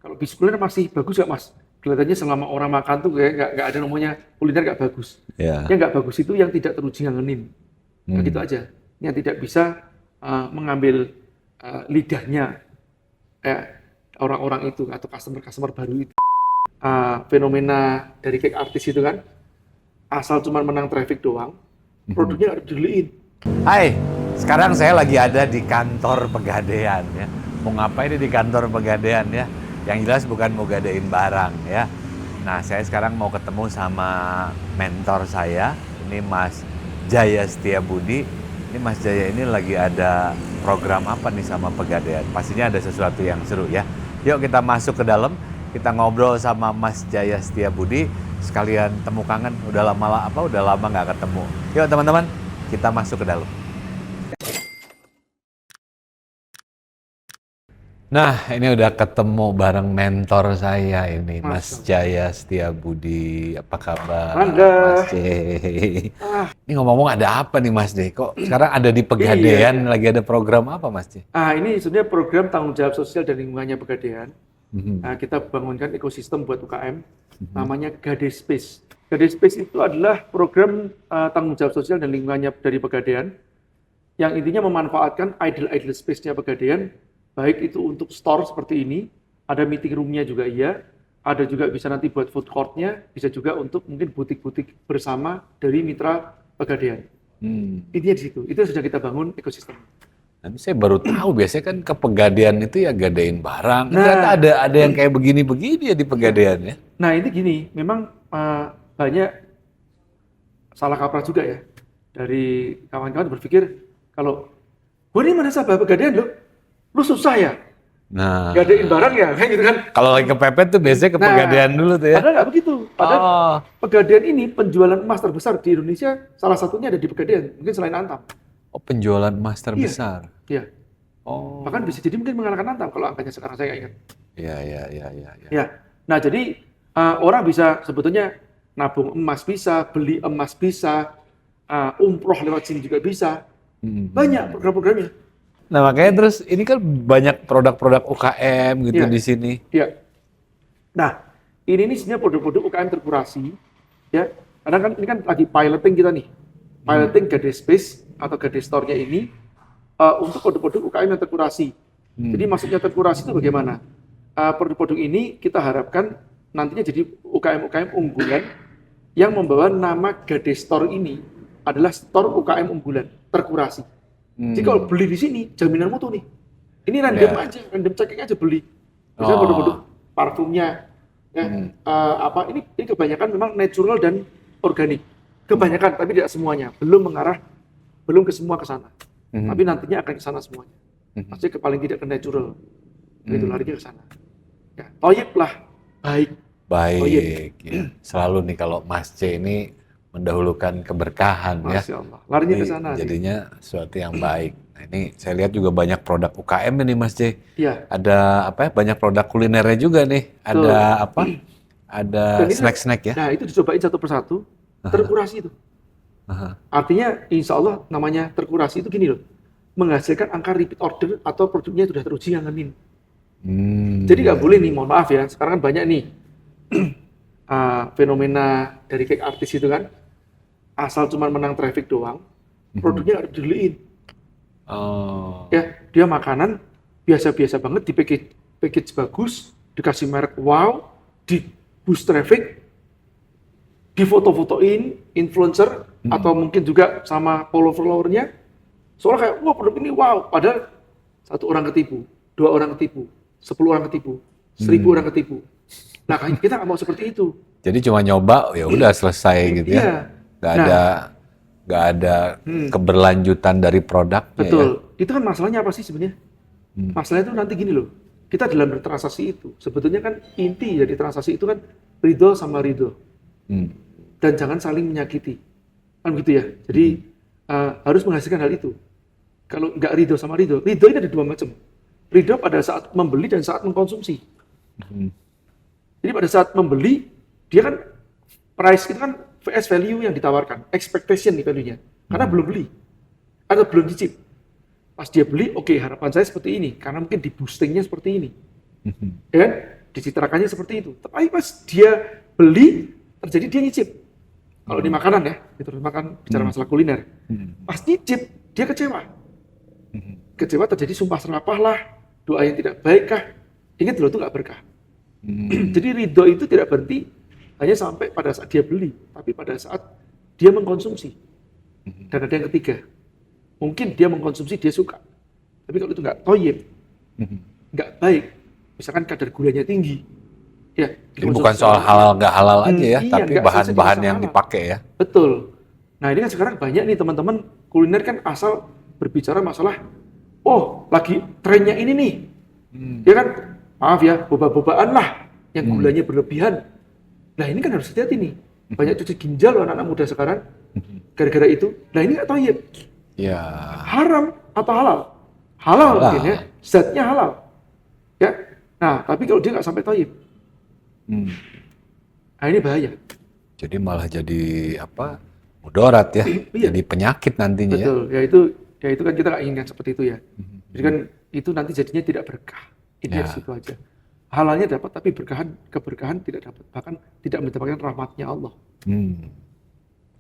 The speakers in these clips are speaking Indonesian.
Kalau bis kuliner masih bagus nggak Mas? Kelihatannya selama orang makan tuh kayak nggak ada namanya kuliner nggak bagus. Ya. Yang nggak bagus itu yang tidak teruji ngangenin. Nah, gitu Hmm. aja. Yang tidak bisa mengambil lidahnya eh, orang-orang itu atau customer-customer baru itu. Fenomena dari cake artis itu kan, asal cuma menang traffic doang, produknya nggak dibeliin. Hai, sekarang saya lagi ada di kantor Pegadaian ya. Mau ngapain di kantor Pegadaian ya? Yang jelas bukan mau gadein barang ya. Nah, saya sekarang mau ketemu sama mentor saya. Ini Mas Jaya Setiabudi. Ini Mas Jaya ini lagi ada program apa nih sama Pegadaian? Pastinya ada sesuatu yang seru ya. Yuk kita masuk ke dalam, kita ngobrol sama Mas Jaya Setiabudi. Sekalian temu kangen, udah lama nggak ketemu. Yuk teman-teman, kita masuk ke dalam. Nah, ini udah ketemu bareng mentor saya ini, Mas Masya Jaya Setiabudi. Apa kabar, Rangga, Mas J? Ini ngomong-ngomong ada apa nih, Mas J? Kok sekarang ada di iya. Pegadaian, lagi ada program apa, Mas J? Ini sebenarnya program tanggung jawab sosial dan lingkungannya Pegadaian. Mhm, Kita bangunkan ekosistem buat UKM, mhm. namanya Gade Space. Gade Space itu adalah program tanggung jawab sosial dan lingkungannya dari Pegadaian, yang intinya memanfaatkan idle space-nya Pegadaian, baik itu untuk store seperti ini, ada meeting room-nya juga iya, ada juga bisa nanti buat food court-nya, bisa juga untuk mungkin butik-butik bersama dari mitra Pegadaian. Hmm. Intinya di situ, itu yang sudah kita bangun ekosistem. Tapi saya baru tahu, biasanya kan ke Pegadaian itu ya gadein barang. Ternyata Nah, ada yang kayak begini-begini ya di iya. Pegadaian ya. Nah ini gini, memang banyak salah kaprah juga ya dari kawan-kawan berpikir kalau gue ini mana sahabat Pegadaian lu susah ya, gadein Nah, barang ya, kayak gitu kan. kalau lagi kepepet tuh biasanya ke Nah, Pegadaian dulu tuh ya. padahal nggak begitu. Padahal Oh, Pegadaian ini penjualan emas terbesar di Indonesia, salah satunya ada di Pegadaian, mungkin selain Antam. oh penjualan emas Iya, terbesar. iya. Bahkan Oh, bisa jadi mungkin mengalahkan Antam kalau angkanya sekarang saya nggak ingat. iya, iya, iya, iya, iya. Ya, nah jadi orang bisa sebetulnya nabung emas bisa, beli emas bisa, umroh lewat sini juga bisa. Banyak Mhm. program-programnya. Nah makanya terus ini kan banyak produk-produk UKM gitu Iya, di sini. iya. Nah, ini sebenarnya produk-produk UKM terkurasi, ya. Karena kan ini kan lagi piloting kita nih, piloting Gade Space atau Gade Store-nya ini untuk produk-produk UKM yang terkurasi. Jadi Hmm. maksudnya terkurasi itu bagaimana? Produk-produk ini kita harapkan nantinya jadi UKM-UKM unggulan yang membawa nama Gade Store ini adalah store UKM unggulan terkurasi. Jadi kalau Hmm. beli di sini jaminan mutu nih. Ini random Ya. aja, random checking aja beli. Misalnya produk-produk Oh. parfumnya, ya, Hmm. ini kebanyakan memang natural dan organik. Hmm. Kebanyakan, tapi tidak semuanya. Belum ke semua ke sana. Tapi Hmm. nantinya akan ke sana semuanya. Hmm. Pasti paling tidak ke natural. Itu Hmm. larinya ke sana. Ya, toyib lah, baik, toyib. Baik ya. Selalu nih kalau Mas C ini mendahulukan keberkahan ya. Masya Allah, larinya ke Ini sana sih. jadinya sesuatu yang baik. Nah, ini saya lihat juga banyak produk UKM ini Mas C. Iya, Ada apa ya? Banyak produk kulinernya juga nih. betul. Ada apa? Dan Ada itu, snack-snack ya. nah itu dicobain satu persatu, terkurasi itu. Aha. Artinya, insya Allah namanya terkurasi itu gini loh, menghasilkan angka repeat order atau produknya sudah teruji ngangenin. Jadi nggak Hmm. boleh nih, mohon maaf ya, sekarang kan banyak nih fenomena dari cake artis itu kan, asal cuma menang traffic doang, produknya nggak dibeliin. Oh. Ya, dia makanan biasa-biasa banget, di package bagus, dikasih merek wow, di boost traffic, di foto-fotoin influencer atau mungkin juga sama follower-followernya, soalnya kayak wah produk ini wow, padahal satu orang ketipu, dua orang ketipu, 10 orang ketipu, 1000 orang ketipu. Nah kita nggak mau seperti itu. Jadi cuma nyoba ya udah selesai gitu ya. Iya. Nggak Nah, ada nggak ada keberlanjutan dari produknya ya. betul. Itu kan masalahnya apa sih sebenarnya? Masalahnya itu nanti gini loh. Kita dalam bertransaksi itu, sebetulnya kan inti dari transaksi itu kan ridho sama ridho. Hmm. Dan jangan saling menyakiti. Kan begitu ya. Jadi harus menghasilkan hal itu. Kalau nggak ridho sama ridho ini ada dua macam. Ridho pada saat membeli dan saat mengkonsumsi. Jadi pada saat membeli, dia kan price itu kan VS value yang ditawarkan, expectation nih value-nya. Karena belum beli atau belum dicip. Pas dia beli, oke, harapan saya seperti ini karena mungkin di boostingnya seperti ini. Ya kan? dicitrakannya seperti itu. Tapi pas dia beli, terjadi dia nyicip. Kalau di makanan ya, itu makan bicara masalah kuliner. Pas nyicip, dia kecewa. Kecewa terjadi sumpah serapah lah, doa yang tidak baik kah. Ingat loh, itu nggak berkah. Jadi ridho itu tidak berhenti hanya sampai pada saat dia beli, tapi pada saat dia mengkonsumsi. Dan ada yang ketiga, mungkin dia mengkonsumsi, dia suka. Tapi kalau itu nggak toyib, nggak baik, misalkan kadar gulanya tinggi, ya. Jadi bukan soal halal nggak halal aja ya, iya, tapi bahan-bahan yang halal. dipakai ya. Betul. Nah ini kan sekarang banyak nih teman-teman kuliner kan asal berbicara masalah, oh lagi trennya ini nih, ya kan, maaf ya, boba-bobaan lah, yang gulanya berlebihan. Nah ini kan harus hati-hati nih, banyak cuci ginjal loh anak-anak muda sekarang, gara-gara itu. Nah ini nggak toyib. Ya. Haram atau halal? Halal mungkin ya, zatnya halal. Ya. Nah, tapi kalau dia nggak sampai toyib, nah ini bahaya. Jadi malah jadi apa? Mudarat ya. Iya. Jadi penyakit nantinya ya. Betul. Ya itu kan kita nggak inginkan seperti itu ya. Jadi kan itu nanti jadinya tidak berkah. Ini Ya. dari situ aja. Halalnya dapat, tapi keberkahan tidak dapat. Bahkan tidak mendapatkan rahmatnya Allah.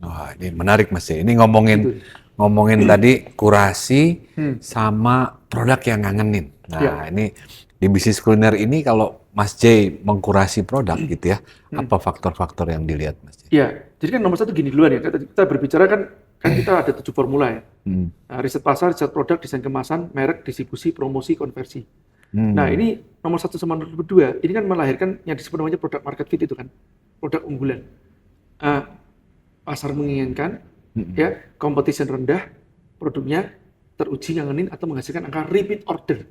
Wah, ini menarik Mas. Ini ngomongin tadi kurasi sama produk yang ngangenin. Nah, ini di bisnis kuliner ini kalau Mas J mengkurasi produk gitu ya, apa faktor-faktor yang dilihat Mas J? Ya, jadi kan nomor satu gini duluan ya. Kita berbicara kan kita ada 7 formula ya. Nah, riset pasar, riset produk, desain kemasan, merek, distribusi, promosi, konversi. Nah, ini nomor 1 sama nomor 2, ini kan melahirkan yang disebut namanya produk market fit itu kan, produk unggulan. Pasar menginginkan, ya, competition rendah, produknya teruji ngangenin atau menghasilkan angka repeat order.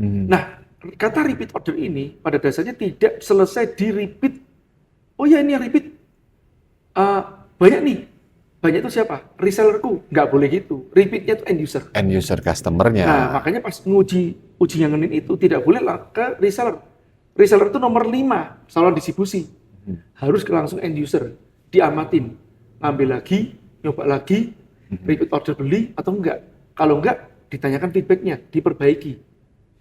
Nah, kata repeat order ini pada dasarnya tidak selesai di repeat. Oh ya ini yang repeat banyak nih. Banyak itu siapa? Resellerku. Nggak boleh gitu. Repeatnya itu end user. End user customer-nya. Nah, makanya pas uji ngangenin itu tidak boleh lah ke reseller. Reseller itu nomor 5 saluran distribusi. Harus ke langsung end user. Diamatin. Ambil lagi, nyoba lagi, repeat order beli atau enggak. Kalau enggak, ditanyakan feedbacknya, diperbaiki.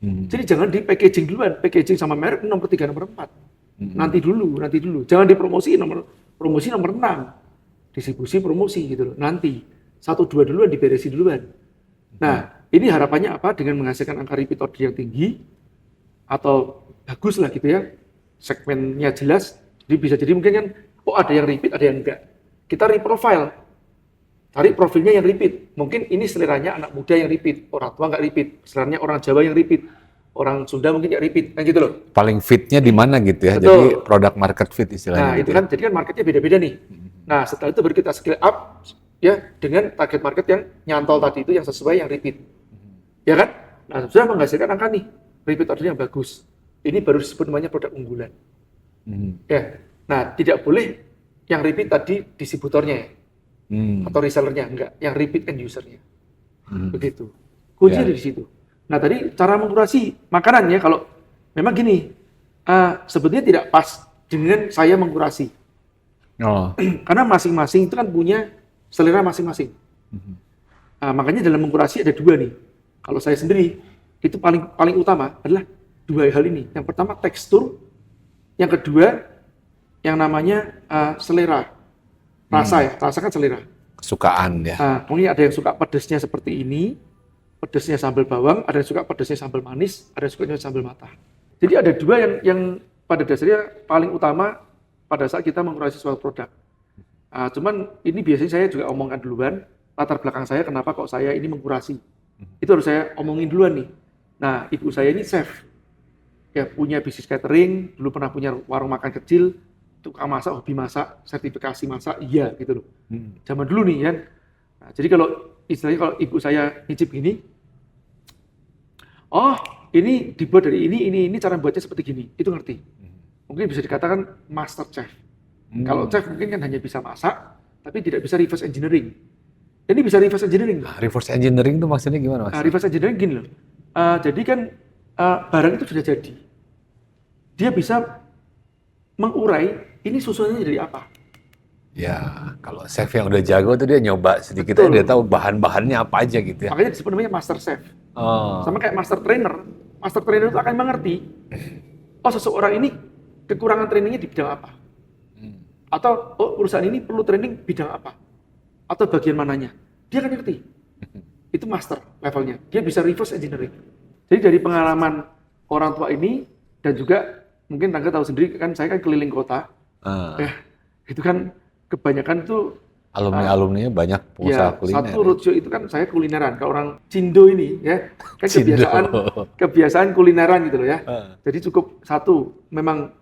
Jadi jangan di packaging duluan. Packaging sama merek nomor 3, nomor 4. Nanti dulu. Jangan dipromosi nomor 6. Distribusi promosi gitu loh. Nanti 1, 2 duluan diberesi duluan. Nah, ini harapannya apa? Dengan menghasilkan angka repeat order yang tinggi atau bagus lah gitu ya. Segmennya jelas. Jadi bisa jadi mungkin kan oh ada yang repeat, ada yang enggak. Kita reprofile. Cari profilnya yang repeat. Mungkin ini seleranya anak muda yang repeat, orang tua nggak repeat. Seleranya orang Jawa yang repeat. Orang Sunda mungkin nggak repeat, kan gitu loh. Paling fitnya di mana gitu ya. Betul. Jadi produk market fit istilahnya. Nah, gitu itu ya. kan jadi kan marketnya beda-beda nih. Nah, setelah itu baru kita scale up ya dengan target market yang nyantol tadi itu yang sesuai yang repeat. Ya kan? Nah, sudah menghasilkan angka nih, repeat order yang bagus. Ini baru disebut namanya produk unggulan. Ya. Nah, tidak boleh yang repeat tadi distributornya ya. Atau resellernya enggak, yang repeat end usernya. Begitu. Kuncinya di situ. Nah, tadi cara mengkurasi makanan ya kalau memang gini, sebetulnya tidak pas dengan saya mengkurasi. Karena masing-masing itu kan punya selera masing-masing. Makanya dalam mengkurasi ada 2 nih. Kalau saya sendiri itu paling utama adalah 2 hal ini. Yang pertama tekstur, yang kedua yang namanya selera, rasa ya, rasa kan selera. Kesukaan ya. Mungkin ada yang suka pedesnya seperti ini, pedesnya sambal bawang, ada yang suka pedesnya sambal manis, ada yang suka sambal matah. Jadi ada 2 yang pada dasarnya paling utama pada saat kita mengkurasi suatu produk. Cuman ini biasanya saya juga omongkan duluan, latar belakang saya kenapa kok saya ini mengkurasi. Itu harus saya omongin duluan nih. Nah, ibu saya ini chef. Ya, punya bisnis catering, dulu pernah punya warung makan kecil, tukang masak, hobi masak, sertifikasi masak, iya gitu loh. Zaman dulu nih kan. Nah, jadi kalau istilahnya kalau ibu saya nyicip gini, oh ini dibuat dari ini cara buatnya seperti gini, itu ngerti. Mungkin bisa dikatakan master chef. Kalau chef mungkin kan hanya bisa masak, tapi tidak bisa reverse engineering. Ini bisa reverse engineering. Reverse engineering itu maksudnya gimana Mas? Reverse engineering gini loh. Jadi kan barang itu sudah jadi. Dia bisa mengurai ini susunannya dari apa. Ya, kalau chef yang udah jago tuh dia nyoba sedikit aja dia tahu bahan-bahannya apa aja gitu ya. Makanya disebut namanya master chef. Sama kayak master trainer. Master trainer itu akan mengerti, oh seseorang ini kekurangan trainingnya di bidang apa? Atau perusahaan ini perlu training bidang apa? Atau bagian mananya? Dia akan ngerti. Itu master levelnya. Dia bisa reverse engineering. Jadi dari pengalaman orang tua ini dan juga mungkin Rangga tahu sendiri kan saya kan keliling kota. Itu kan kebanyakan itu alumni-alumninya banyak pengusaha kuliner. Satu roadshow itu kan saya kulineran. Kalau orang Cindo ini ya kan kebiasaan kulineran gitu loh ya. Jadi cukup satu memang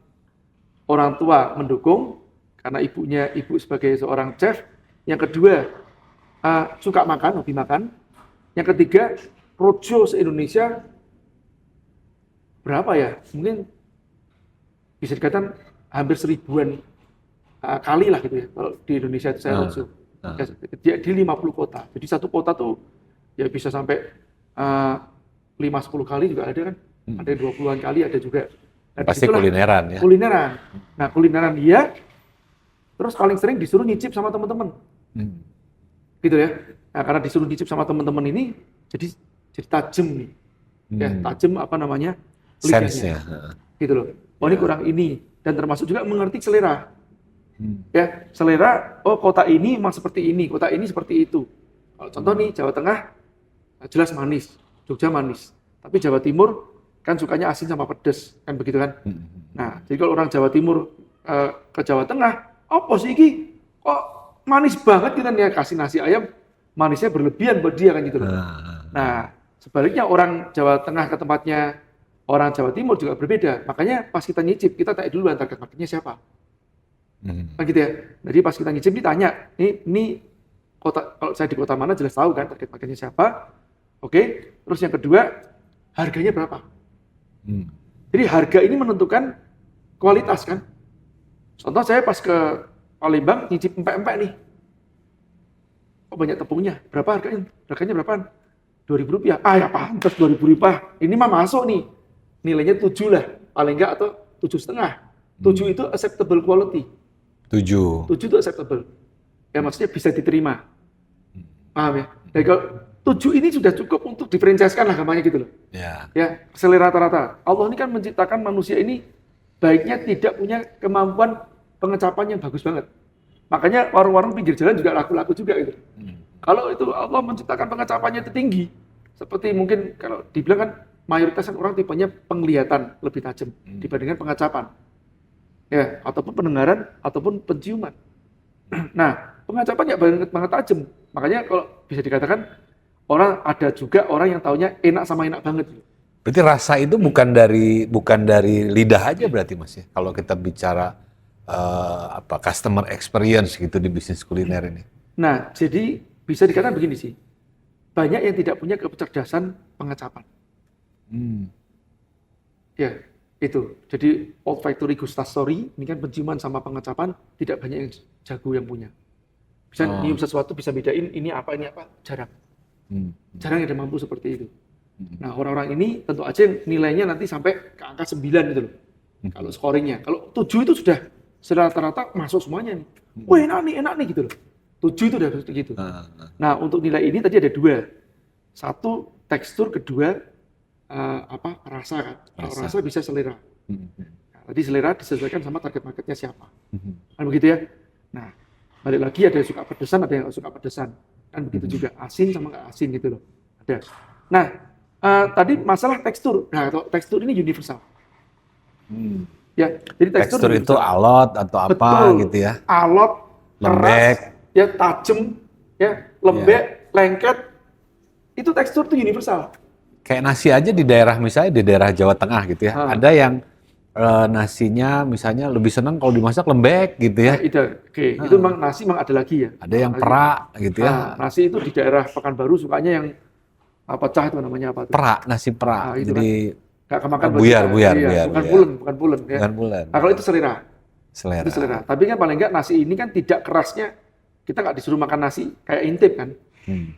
orang tua mendukung karena ibu sebagai seorang chef. Yang kedua suka makan, hobi makan. Yang ketiga roadshow se-Indonesia berapa ya? Mungkin bisa dikatakan hampir 1000-an kali lah gitu ya. Kalau di Indonesia itu saya roadshow. Di 50 kota. Jadi satu kota tuh ya bisa sampai 5-10 kali juga ada kan. Ada 20-an kali ada juga. Nah, pasti kulineran ya. Kulineran. Nah, kulineran dia terus paling sering disuruh nyicip sama teman-teman. Gitu ya. Nah, karena disuruh nyicip sama teman-teman ini jadi tajam nih. Ya, tajam apa namanya? Sense-nya. Gitu loh. Oh, ini kurang ini dan termasuk juga mengerti selera. Ya, selera kota ini memang seperti ini, kota ini seperti itu. Kalau contoh nih Jawa Tengah jelas manis, Jogja manis. Tapi Jawa Timur kan sukanya asin sama pedas, kan begitu kan? Nah, jadi kalau orang Jawa Timur ke Jawa Tengah, apa sih iki? Kok manis banget gitu kan ya, kasih nasi ayam manisnya berlebihan buat dia kan gitu loh. Nah, sebaliknya orang Jawa Tengah ke tempatnya orang Jawa Timur juga berbeda. Makanya pas kita nyicip, kita tanya dulu target marketnya siapa. Kan gitu ya. Jadi pas kita nyicip ditanya, ini kota, kalau saya di kota mana jelas tahu kan target marketnya siapa. Oke. Terus yang kedua, harganya berapa? Jadi harga ini menentukan kualitas kan. Contoh saya pas ke Palembang nyicip empek-empek nih. Oh banyak tepungnya. Berapa harganya? Harganya berapaan? Rp2.000. Ya pantas Rp2.000. Ini mah masuk nih. Nilainya 7 lah. Paling enggak atau 7,5. 7 itu acceptable quality. 7 itu acceptable. Ya maksudnya bisa diterima. Paham ya? Jadi kalau 7 ini sudah cukup untuk diferensiasikan lah gampangnya gitu loh. Ya, selera rata-rata. Allah ini kan menciptakan manusia ini baiknya tidak punya kemampuan pengecapan yang bagus banget. Makanya warung-warung pinggir jalan juga laku-laku juga gitu. Kalau itu Allah menciptakan pengecapannya itu tinggi. Seperti mungkin kalau dibilang kan mayoritas orang tipenya penglihatan lebih tajam dibandingkan pengecapan. Ya, ataupun pendengaran ataupun penciuman. Nah, pengecapan nggak banget tajam. Makanya kalau bisa dikatakan ada juga orang yang taunya enak sama enak banget. Berarti rasa itu bukan dari lidah aja berarti Mas ya. Kalau kita bicara customer experience gitu di bisnis kuliner ini. Nah, jadi bisa dikatakan begini sih. Banyak yang tidak punya kecerdasan pengecapan. Ya, itu. Jadi olfactory gustatory, ini kan penciuman sama pengecapan tidak banyak yang jago yang punya. Bisa nyium sesuatu bisa bedain ini apa, jarang. Jarang yang mampu seperti itu. Nah, orang-orang ini tentu aja nilainya nanti sampai ke angka 9 gitu loh. Kalau scoringnya. Kalau 7 itu sudah rata-rata masuk semuanya nih. Wah, enak nih gitu loh. 7 itu udah begitu. Nah, untuk nilai ini tadi ada 2. Satu, tekstur, kedua rasa kan. Kalau rasa bisa selera. Nah, tadi selera disesuaikan sama target marketnya siapa. Kan begitu ya. Nah, balik lagi ada yang suka pedesan, ada yang nggak suka pedesan. Kan begitu juga, asin sama nggak asin gitu loh. Ada. Nah, tadi masalah tekstur. Nah, tekstur ini universal. Ya, jadi tekstur itu alot atau apa. Betul. Gitu ya. Alot, lembek, keras, ya tajam, ya lembek, lengket. Itu tekstur itu universal. Kayak nasi aja di daerah misalnya di daerah Jawa Tengah gitu ya. Ada yang nasinya misalnya lebih senang kalau dimasak lembek gitu ya. Itu memang nasi memang ada lagi ya. Ada yang perak gitu ya. Nasi itu di daerah Pekanbaru sukanya yang pecah itu namanya apa tuh? Perak, nasi perak. Jadi nggak kemakan buyar. Bukan pulen ya. Bukan pulen. Nah, kalau itu selera. Itu selera. Tapi kan paling nggak nasi ini kan tidak kerasnya. Kita nggak disuruh makan nasi kayak intip kan.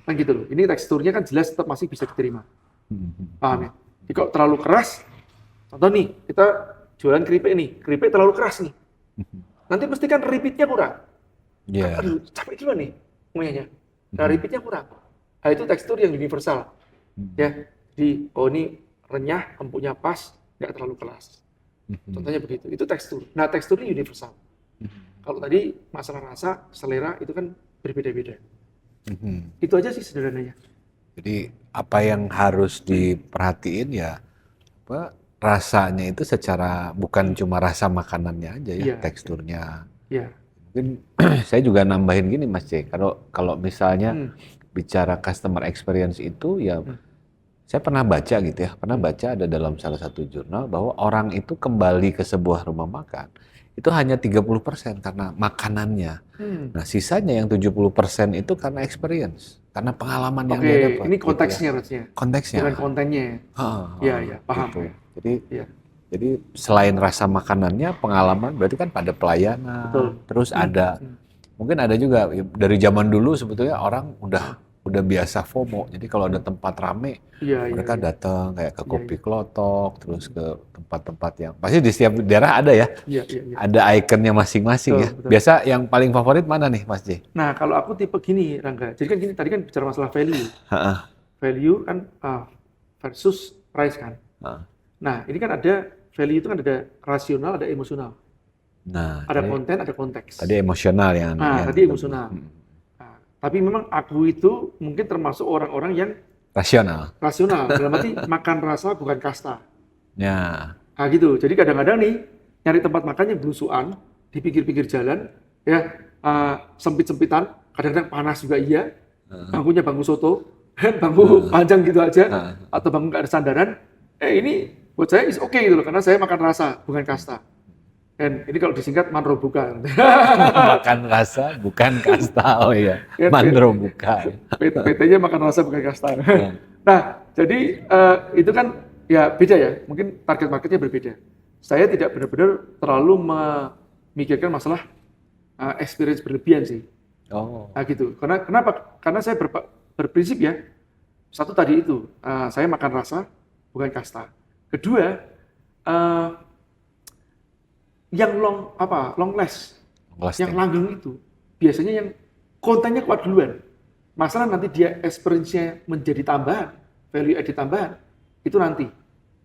Kan gitu loh. Ini teksturnya kan jelas tetap masih bisa diterima. Paham ya? Jadi kalau terlalu keras, contoh nih, kita jualan keripik nih. Keripik terlalu keras nih. Nanti mesti kan repeat-nya kurang. Aduh, capek juga nih ngomongnya. Nah, repeat-nya kurang. Nah, itu tekstur yang universal. Ya, jadi ini renyah, empuknya pas, nggak terlalu keras. Contohnya begitu. Itu tekstur. Nah, tekstur ini universal. Kalau tadi masalah rasa, selera itu kan berbeda-beda. Itu aja sih sederhananya. Jadi apa yang harus diperhatiin ya apa rasanya itu secara bukan cuma rasa makanannya aja ya, Iya. teksturnya. Ya. Mungkin saya juga nambahin gini Mas C, kalau misalnya bicara customer experience itu ya saya pernah baca gitu ya, pernah baca ada dalam salah satu jurnal bahwa orang itu kembali ke sebuah rumah makan itu hanya 30% karena makanannya. Nah, sisanya yang 70% itu karena experience, karena pengalaman yang dia dapat. Ini gitu konteksnya ya. rasanya. Konteksnya. Bukan kontennya. Iya, paham. Gitu. Iya. Jadi selain rasa makanannya, pengalaman berarti kan pada pelayanan. Betul. Terus ada mungkin ada juga dari zaman dulu sebetulnya orang udah biasa FOMO. Jadi kalau ada tempat rame, mereka datang kayak ke Kopi Klotok, terus ke tempat-tempat yang pasti di setiap daerah ada ya. Iya. Ada ikonnya masing-masing ya. Betul. Biasa yang paling favorit mana nih, Mas J? Nah, kalau aku tipe gini, Rangga. Jadi kan gini, tadi kan bicara masalah value. Value kan versus price kan. Nah, ini kan ada value itu kan ada rasional, ada emosional. Nah, ada konten, ada konteks. Tadi emosional yang. Tadi emosional. Nah, tapi memang aku itu mungkin termasuk orang-orang yang rasional. Dalam arti makan rasa bukan kasta. Ya. Nah gitu. Jadi kadang-kadang nih nyari tempat makan yang belusuan di pinggir-pinggir jalan, ya sempit-sempitan, kadang-kadang panas juga iya. Bangkunya bangku soto, bangku panjang gitu aja, atau bangku nggak ada sandaran. Ini buat saya is okay gitu loh, karena saya makan rasa bukan kasta. Dan ini kalau disingkat manrobuka. Makan rasa bukan kasta, oh iya. Manrobuka. PT-nya makan rasa bukan kasta. Nah, jadi itu kan ya beda ya. Mungkin target marketnya berbeda. Saya tidak benar-benar terlalu memikirkan masalah experience berlebihan sih. Oh. Nah gitu. Kenapa? Karena saya berprinsip ya. Satu tadi itu, saya makan rasa bukan kasta. Kedua, yang long last, yang langgeng itu biasanya yang kontennya kuat duluan. Masalah nanti dia experience-nya menjadi tambahan, value added tambahan, itu nanti.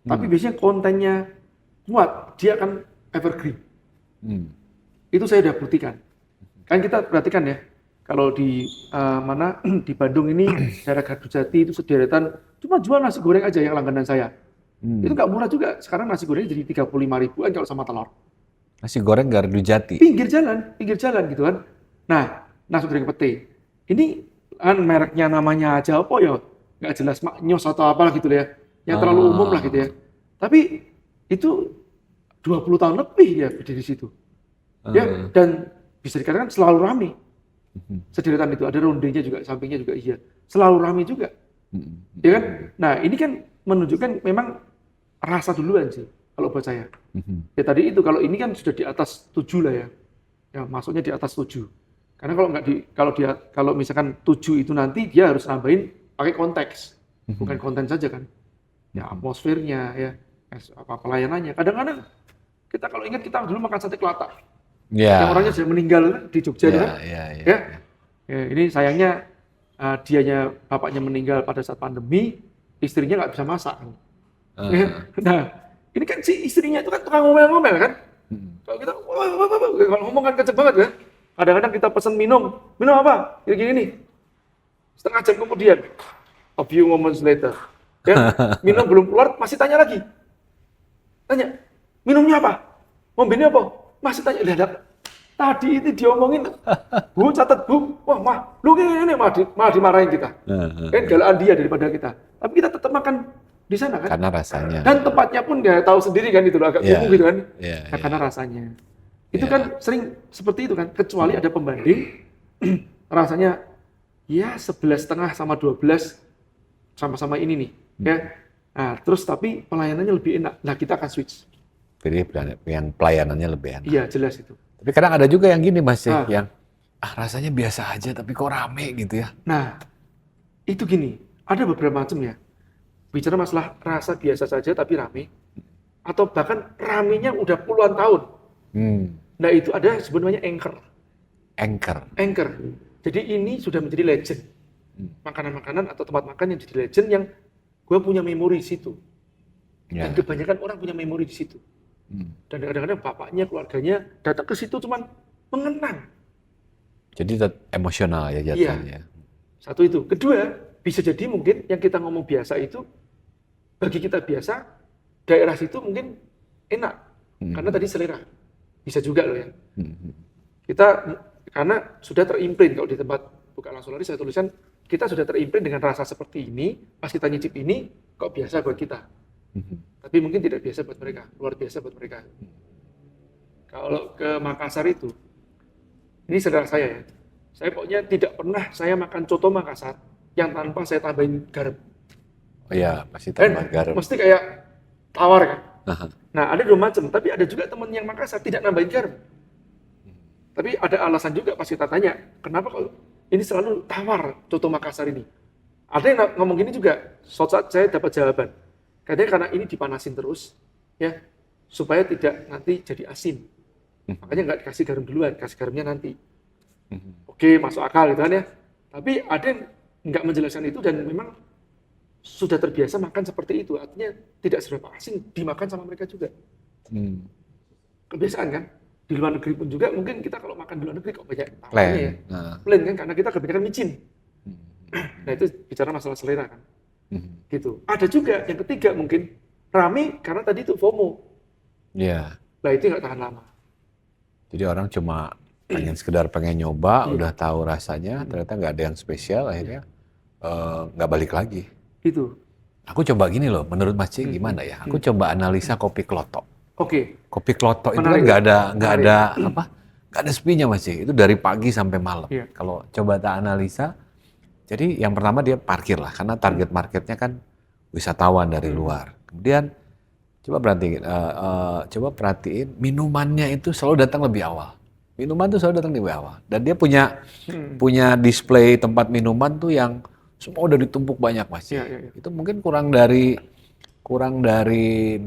Tapi biasanya kontennya kuat, dia akan evergreen. Itu saya udah buktikan. Kan kita perhatikan ya, kalau di di Bandung ini daerah Gardujati itu sederetan cuma jual nasi goreng aja yang langganan saya. Itu nggak murah juga. Sekarang nasi gorengnya jadi 35.000-an kalau sama telur. Nasi goreng Gardujati. Pinggir jalan gitu kan. Nah, nasi goreng pete. Ini kan mereknya namanya aja apa ya? Nggak jelas Maknyos atau apa gitu ya. Yang terlalu umum lah gitu ya. Tapi itu 20 tahun lebih ya berdiri di situ. Ya, dan bisa dikatakan selalu ramai. Sederetan itu ada rondenya juga, sampingnya juga iya. Selalu ramai juga. Ya kan? Nah, ini kan menunjukkan memang rasa duluan sih kalau buat saya. Ya tadi itu kalau ini kan sudah di atas 7 lah ya. Ya masuknya di atas 7. Karena kalau misalkan 7 itu nanti dia harus nambahin pakai konteks. Bukan konten saja kan. Ya atmosfernya ya, pelayanannya. Kadang-kadang kita kalau ingat kita dulu makan sate kelata. Yang orangnya sudah meninggal kan di Jogja kan. Ya, ini sayangnya dianya bapaknya meninggal pada saat pandemi, istrinya nggak bisa masak. Nah, ini kan si istrinya itu kan tukang ngomel-ngomel kan. Kalau kita kalau ngomong kan kenceng banget kan. Kadang-kadang kita pesan minum apa? Gini nih. Setengah jam kemudian, a few moments later, ya, minum belum keluar masih tanya lagi. Tanya, minumnya apa? Mobilnya apa? Masih tanya, lihat. Tadi itu diomongin, Bu catat Bu, wah mah, lu ini malah dimarahin kita. Kan galaan dia daripada kita. Tapi kita tetap makan di sana kan. Karena rasanya. Dan tempatnya pun dia tahu sendiri kan itu agak bingung gitu kan. Karena rasanya. Itu kan sering seperti itu kan, kecuali ada pembanding rasanya ya 11,5 sama 12 sama-sama ini nih, ya. Nah, terus tapi pelayanannya lebih enak. Nah, kita akan switch. Jadi yang pelayanannya lebih enak. Iya, jelas itu. Tapi kadang ada juga yang gini Mas, yang rasanya biasa aja tapi kok rame gitu ya. Nah, itu gini, ada beberapa macam ya. Bicara masalah rasa biasa saja tapi rame, atau bahkan ramenya udah puluhan tahun. Nah, itu ada sebenarnya anchor. Jadi ini sudah menjadi legend. Makanan-makanan atau tempat makan yang jadi legend yang gue punya memori di situ. Dan kebanyakan orang punya memori di situ. Dan kadang-kadang bapaknya, keluarganya datang ke situ cuman mengenang. Jadi emosional ya jatuhnya. Satu itu. Kedua, bisa jadi mungkin yang kita ngomong biasa itu, bagi kita biasa, daerah situ mungkin enak. Karena tadi selera. Bisa juga loh ya. Kita, karena sudah terimprint, kalau di tempat buka langsung lari saya tulisan, kita sudah terimprint dengan rasa seperti ini, pas kita nyicip ini, kok biasa buat kita. Tapi mungkin tidak biasa buat mereka, luar biasa buat mereka. Kalau ke Makassar itu, ini saudara saya ya, saya pokoknya tidak pernah saya makan coto Makassar yang tanpa saya tambahin garam. Oh iya, pasti tambah garam. Mesti kayak tawar kan. Nah ada dua macam, tapi ada juga teman yang Makassar tidak nambahin garam. Tapi ada alasan juga pas kita tanya, kenapa kok ini selalu tawar coto Makassar ini? Ada yang ngomong gini juga, suatu saat saya dapat jawaban. Katanya karena ini dipanasin terus, ya supaya tidak nanti jadi asin. Makanya nggak dikasih garam duluan, kasih garamnya nanti. Oke, masuk akal gitu kan ya. Tapi ada yang nggak menjelaskan itu dan memang sudah terbiasa makan seperti itu. Artinya tidak seberapa asing dimakan sama mereka juga. Kebiasaan kan? Di luar negeri pun juga mungkin kita kalau makan di luar negeri kok banyak tawarnya ya. Plain kan, karena kita kebanyakan micin. Nah itu bicara masalah selera kan. Gitu. Ada juga yang ketiga mungkin rame karena tadi itu FOMO. Iya. Nah itu nggak tahan lama. Jadi orang cuma sekedar pengen nyoba, udah tahu rasanya, ternyata nggak ada yang spesial, akhirnya nggak balik lagi. Gitu. Aku coba gini loh, menurut Mas Cik gimana ya? Aku coba analisa kopi klotok. Oke. Kopi klotok itu kan Menarik. nggak ada sepinya Mas Cik. Itu dari pagi sampai malam. Iya. Kalau coba tak analisa, jadi yang pertama dia parkir lah, karena target marketnya kan wisatawan dari luar. Kemudian coba perhatiin minumannya itu selalu datang lebih awal. Minuman tuh selalu datang lebih awal. Dan dia punya display tempat minuman tuh yang semua udah ditumpuk banyak Mas. Iya. Itu mungkin kurang dari 2-3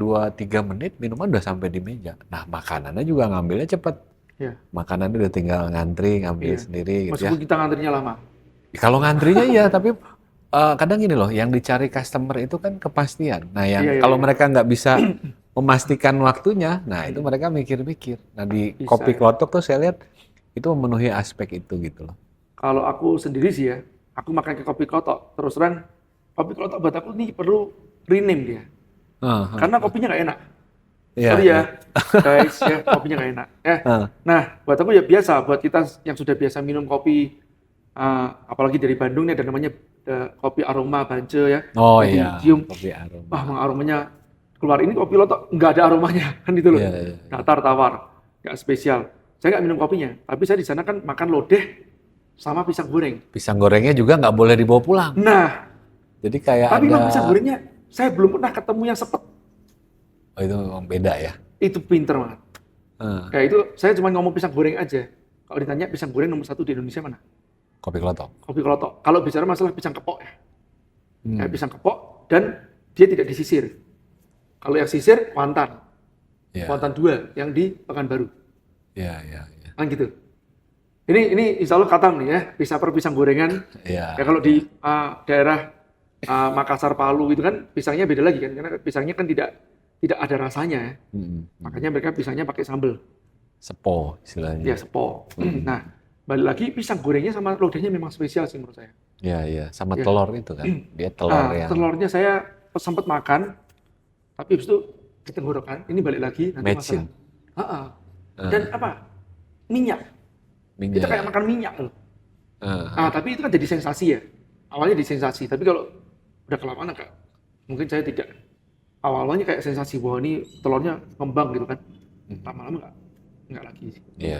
menit minuman udah sampai di meja. Nah, makanannya juga ngambilnya cepet. Iya. Makanannya udah tinggal ngantri, ngambil sendiri gitu ya. Meskipun kita ngantrinya lama. Kalau ngantrinya iya, tapi kadang gini loh, yang dicari customer itu kan kepastian. Nah, kalau mereka nggak bisa memastikan waktunya, nah itu mereka mikir-mikir. Nah, di kopi klotok tuh saya lihat itu memenuhi aspek itu gitu loh. Kalau aku sendiri sih ya, aku makan ke kopi klotok, terus terang kopi klotok buat aku nih perlu rename dia. Karena kopinya nggak enak. Sorry ya, guys, ya kopinya nggak enak. Nah, buat aku ya biasa, buat kita yang sudah biasa minum kopi, apalagi dari Bandung nih ada namanya kopi aroma Bance ya. Oh jadi iya, cium, kopi aroma. wah aromanya keluar. Ini kopi klotok nggak ada aromanya kan gitu loh. Datar tawar, nggak spesial. Saya nggak minum kopinya, tapi saya di sana kan makan lodeh sama pisang goreng. Pisang gorengnya juga nggak boleh dibawa pulang. Nah, jadi kayak tapi memang pisang gorengnya saya belum pernah ketemu yang sepet. Oh itu memang beda ya? Itu pinter banget. Kayak itu saya cuma ngomong pisang goreng aja. Kalau ditanya pisang goreng nomor 1 di Indonesia mana? Kopi klotok. Kopi klotok. Kalau bicara masalah pisang kepok ya. Kayak pisang kepok dan dia tidak disisir. Kalau yang sisir Kuantan. Kuantan 2 yang di Pekanbaru. Iya. Kan gitu. Ini insya Allah katam nih ya, pisang gorengan. Iya. Ya kalau di daerah Makassar, Palu itu kan pisangnya beda lagi kan, karena pisangnya kan tidak ada rasanya. Makanya mereka pisangnya pakai sambal. Sepo istilahnya. Ya sepo. Nah, balik lagi pisang gorengnya sama lodehnya memang spesial sih menurut saya. Iya. Sama telur itu kan. Dia telur yang. Telurnya saya sempat makan, tapi habis itu di tenggorokan. Ini balik lagi nanti Medicine. masalah. Dan apa? Minyak. Itu kayak makan minyak loh. Tapi itu kan jadi sensasi ya. Awalnya jadi sensasi, tapi kalau udah kelamaan agak mungkin saya tidak. Awalnya kayak sensasi bahwa ini telurnya ngembang gitu kan. Lama-lama enggak lagi. Iya.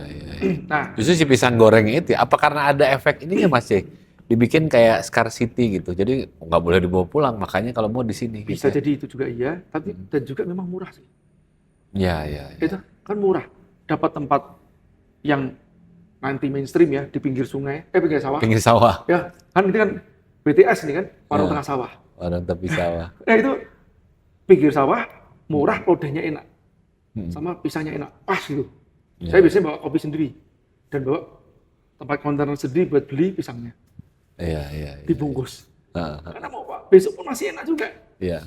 Nah, justru si pisang goreng itu, apa karena ada efek ini ya Mas Cik? Dibikin kayak scarcity gitu, jadi nggak boleh dibawa pulang, makanya kalau mau di sini. Bisa gitu ya? jadi itu juga iya, tapi dan juga memang murah sih. Iya. Itu kan murah, dapat tempat yang nanti mainstream ya di pinggir sungai, pinggir sawah. Pinggir sawah. Ya, kan ini kan BTS nih kan, warung tengah sawah. Warung tepi sawah. Itu pinggir sawah, murah, lodehnya enak, sama pisangnya enak, pas gitu. Saya biasanya bawa kopi sendiri dan bawa tempat kontainer sendiri buat beli pisangnya. Iya. Dibungkus. Karena mau Pak, besok pun masih enak juga. Iya.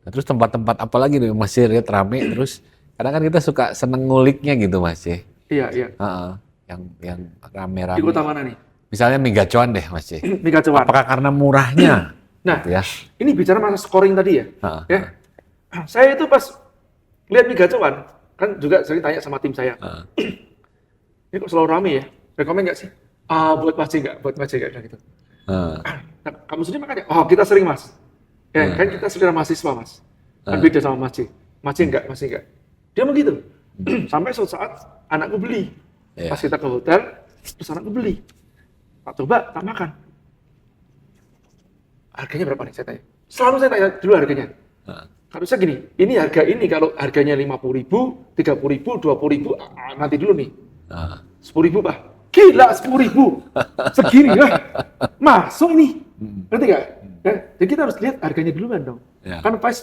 Nah, terus tempat-tempat apa lagi nih Mas lihat rame terus kadang kan kita suka seneng nguliknya gitu Mas ya. Iya, iya. Heeh. Yang Di rame-rame. kota mana nih? Misalnya mie gacoan deh Mas ya. Mie gacoan. Apakah karena murahnya? Nah, Gitu ya. ini bicara masa scoring tadi ya. Heeh. Ya. Saya itu pas lihat mie gacoan, kan juga sering tanya sama tim saya. Heeh. Ini kok selalu rame ya? Rekomen nggak sih? Ah, buat Mas J nggak? Buat Mas J nggak? Gitu. Heeh. Nah, kamu sendiri makanya, oh kita sering Mas. Ya, kan kita saudara mahasiswa Mas. Kan beda sama Mas J. Mas J enggak, Mas J enggak. Dia begitu. Sampai suatu saat anakku beli. Iya. Pas kita ke hotel, terus anakku beli. Tak coba, tak makan. Harganya berapa nih saya tanya? Selalu saya tanya dulu harganya. Heeh. Harusnya gini, ini harga ini kalau harganya 50.000, 30.000, 20.000, nanti dulu nih. Heeh. 10.000 Pak. Gila 10.000. Segini lah. Masuk ini. Ngerti nggak? Ya, jadi kita harus lihat harganya dulu kan dong. Ya. Kan price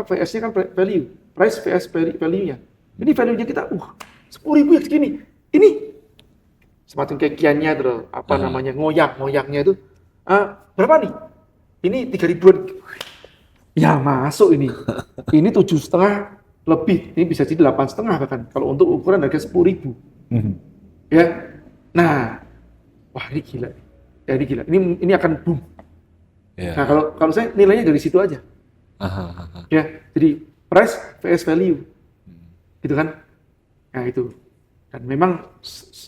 VS-nya kan value. Price VS value-nya. Ini value-nya kita 10.000 yang segini. Ini semacam kekiannya terus apa namanya ngoyak-ngoyaknya itu berapa nih? Ini 3.000-an. Ya masuk ini. Ini 7,5 lebih. Ini bisa jadi 8,5 bahkan. Kalau untuk ukuran harga 10.000. Ya. Nah, wah ini gila. Ya ini gila. Ini akan boom. Iya. Nah, kalau saya nilainya dari situ aja. Aha. Ya, jadi price vs value. Gitu kan? Nah, itu. Dan memang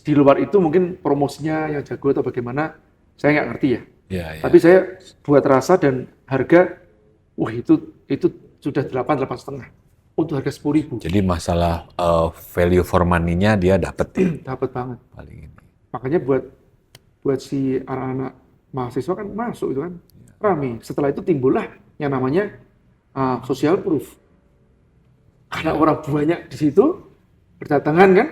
di luar itu mungkin promosinya yang jago atau bagaimana, saya nggak ngerti ya. Iya, iya. Tapi saya buat rasa dan harga, wah itu sudah 8,5 untuk harga 10.000. Jadi masalah value for money-nya dia dapat ya, Dapat banget. paling ini. Makanya buat si anak-anak mahasiswa kan masuk itu kan rame. Setelah itu timbullah yang namanya social proof. Karena orang banyak di situ berdatangan kan,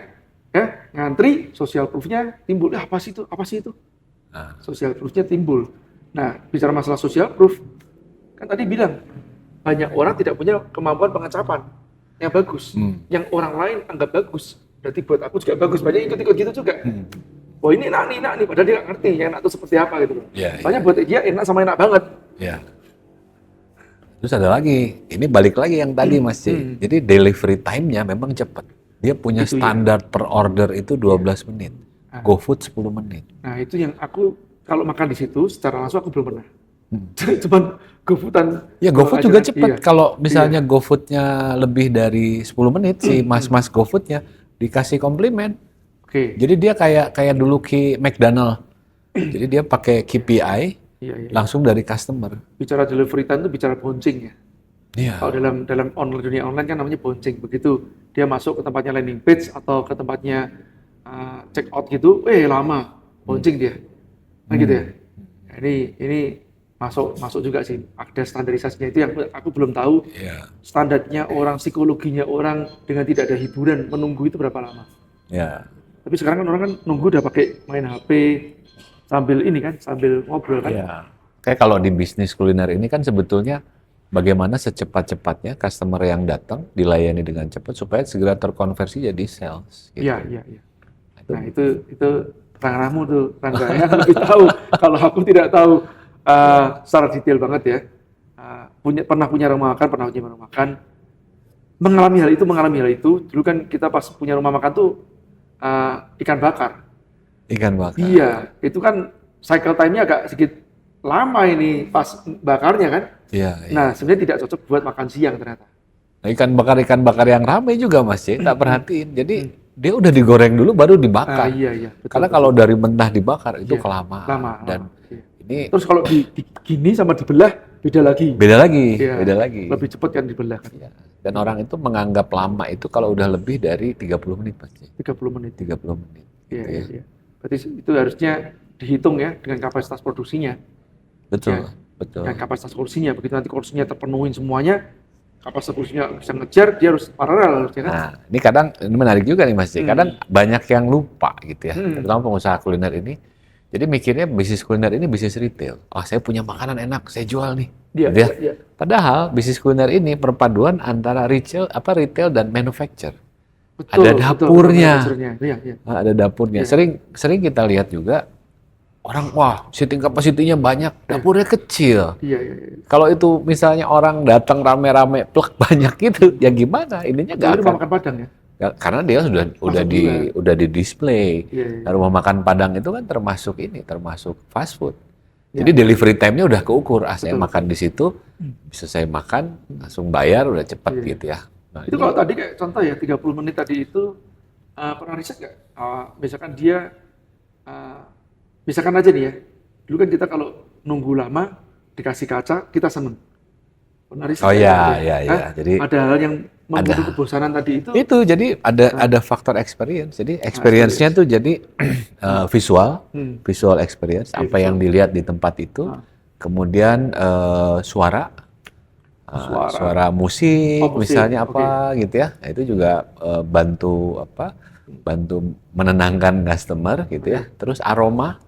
ya ngantri, social proof-nya timbul. Apa sih itu? Apa sih itu? Nah, Social proof-nya timbul. Nah, bicara masalah social proof, kan tadi bilang banyak orang tidak punya kemampuan pengecapan yang bagus, yang orang lain anggap bagus. Berarti buat aku juga bagus. Banyak ikut-ikut gitu juga. Oh ini enak nih, padahal dia nggak ngerti yang enak itu seperti apa gitu loh. Iya, Soalnya buat dia enak sama enak banget. ya. Terus ada lagi, ini balik lagi yang tadi Mas C. Jadi delivery time-nya memang cepat. Dia punya Itu ya. standar per order itu 12 menit. GoFood 10 menit. Nah itu yang aku kalau makan di situ secara langsung aku belum pernah. Cuman GoFoodan. Ya GoFood juga cepat. Iya. Kalau misalnya GoFood-nya lebih dari 10 menit, si mas-mas GoFood-nya dikasih komplimen. Oke. Jadi dia kayak dulu ke McDonald. Jadi dia pakai KPI Iya. langsung dari customer. Bicara delivery time itu bicara bouncing ya. Iya. Kalau dalam dunia online kan namanya bouncing. Begitu dia masuk ke tempatnya landing page atau ke tempatnya check out gitu, lama bouncing dia. Nah gitu ya. Nah, ini masuk juga sih. Ada standarisasinya itu yang aku belum tahu. Iya. Standarnya orang, psikologinya orang dengan tidak ada hiburan menunggu itu berapa lama. Ya. Tapi sekarang kan orang kan nunggu udah pakai main HP sambil ini kan, sambil ngobrol kan. Iya. Kayak kalau di bisnis kuliner ini kan sebetulnya bagaimana secepat-cepatnya customer yang datang dilayani dengan cepat supaya segera terkonversi jadi sales. Gitu. Iya. Nah itu ranahmu tuh, Rangga ya, lebih tahu. Kalau aku tidak tahu secara detail banget ya. Pernah punya rumah makan, mengalami hal itu. Dulu kan kita pas punya rumah makan tuh ikan bakar. Ikan bakar. Iya, itu kan cycle time-nya agak sedikit lama ini pas bakarnya kan. Iya. Nah, sebenarnya tidak cocok buat makan siang ternyata. Nah, ikan bakar yang ramai juga Mas C, tak perhatiin. Jadi dia udah digoreng dulu baru dibakar. Iya. Betul, Karena kalau dari mentah dibakar itu kelamaan. lama. Dan Iya. ini Terus kalau gini sama dibelah beda lagi. beda lagi, Iya, beda lagi. Lebih cepat kan dibelah kan. Iya. Dan orang itu menganggap lama itu kalau udah lebih dari 30 menit Mas C. 30 menit. 30 menit. Iya, gitu ya. iya. Berarti itu harusnya dihitung ya dengan kapasitas produksinya. Betul, Ya. betul. Dengan kapasitas produksinya. Begitu nanti produksinya terpenuhin semuanya, kapasitas produksinya bisa ngejar, dia harus paralel harusnya kan. Nah, ini kadang ini menarik juga nih Mas C. Kadang banyak yang lupa gitu ya, terutama pengusaha kuliner ini. Jadi mikirnya bisnis kuliner ini bisnis retail. Saya punya makanan enak, saya jual nih. Iya, Gitu ya. iya. Padahal bisnis kuliner ini perpaduan antara retail dan manufacture. Betul, Ada dapurnya. Iya. Ada dapurnya. Sering kita lihat juga orang wah seating capacity-nya banyak, dapurnya kecil. Iya, iya, iya. Kalau itu misalnya orang datang rame-rame plek banyak gitu, ya gimana? Ininya nggak Jadi akan. rumah makan Padang ya? Karena dia udah di display. Iya, iya. Nah, rumah makan Padang itu kan termasuk fast food. Ya. Jadi delivery time-nya udah keukur. Saya Betul, makan di situ, bisa saya makan, langsung bayar, udah cepat Iya. gitu ya. Nah, Itu kalau tadi kayak contoh ya 30 menit tadi itu pernah riset nggak? Misalkan dia misalkan aja nih ya. Dulu kan kita kalau nunggu lama dikasih kaca kita seneng. Pernah riset Oh nggak iya, itu? iya, iya. Jadi ada hal yang membunuh kebosanan tadi itu. jadi ada faktor experience. Jadi experience-nya tuh jadi visual experience, Iya, apa yang dilihat di tempat itu. Kemudian suara musik Oh, musik. misalnya apa gitu ya. Nah, itu juga bantu menenangkan customer gitu ya. Terus aroma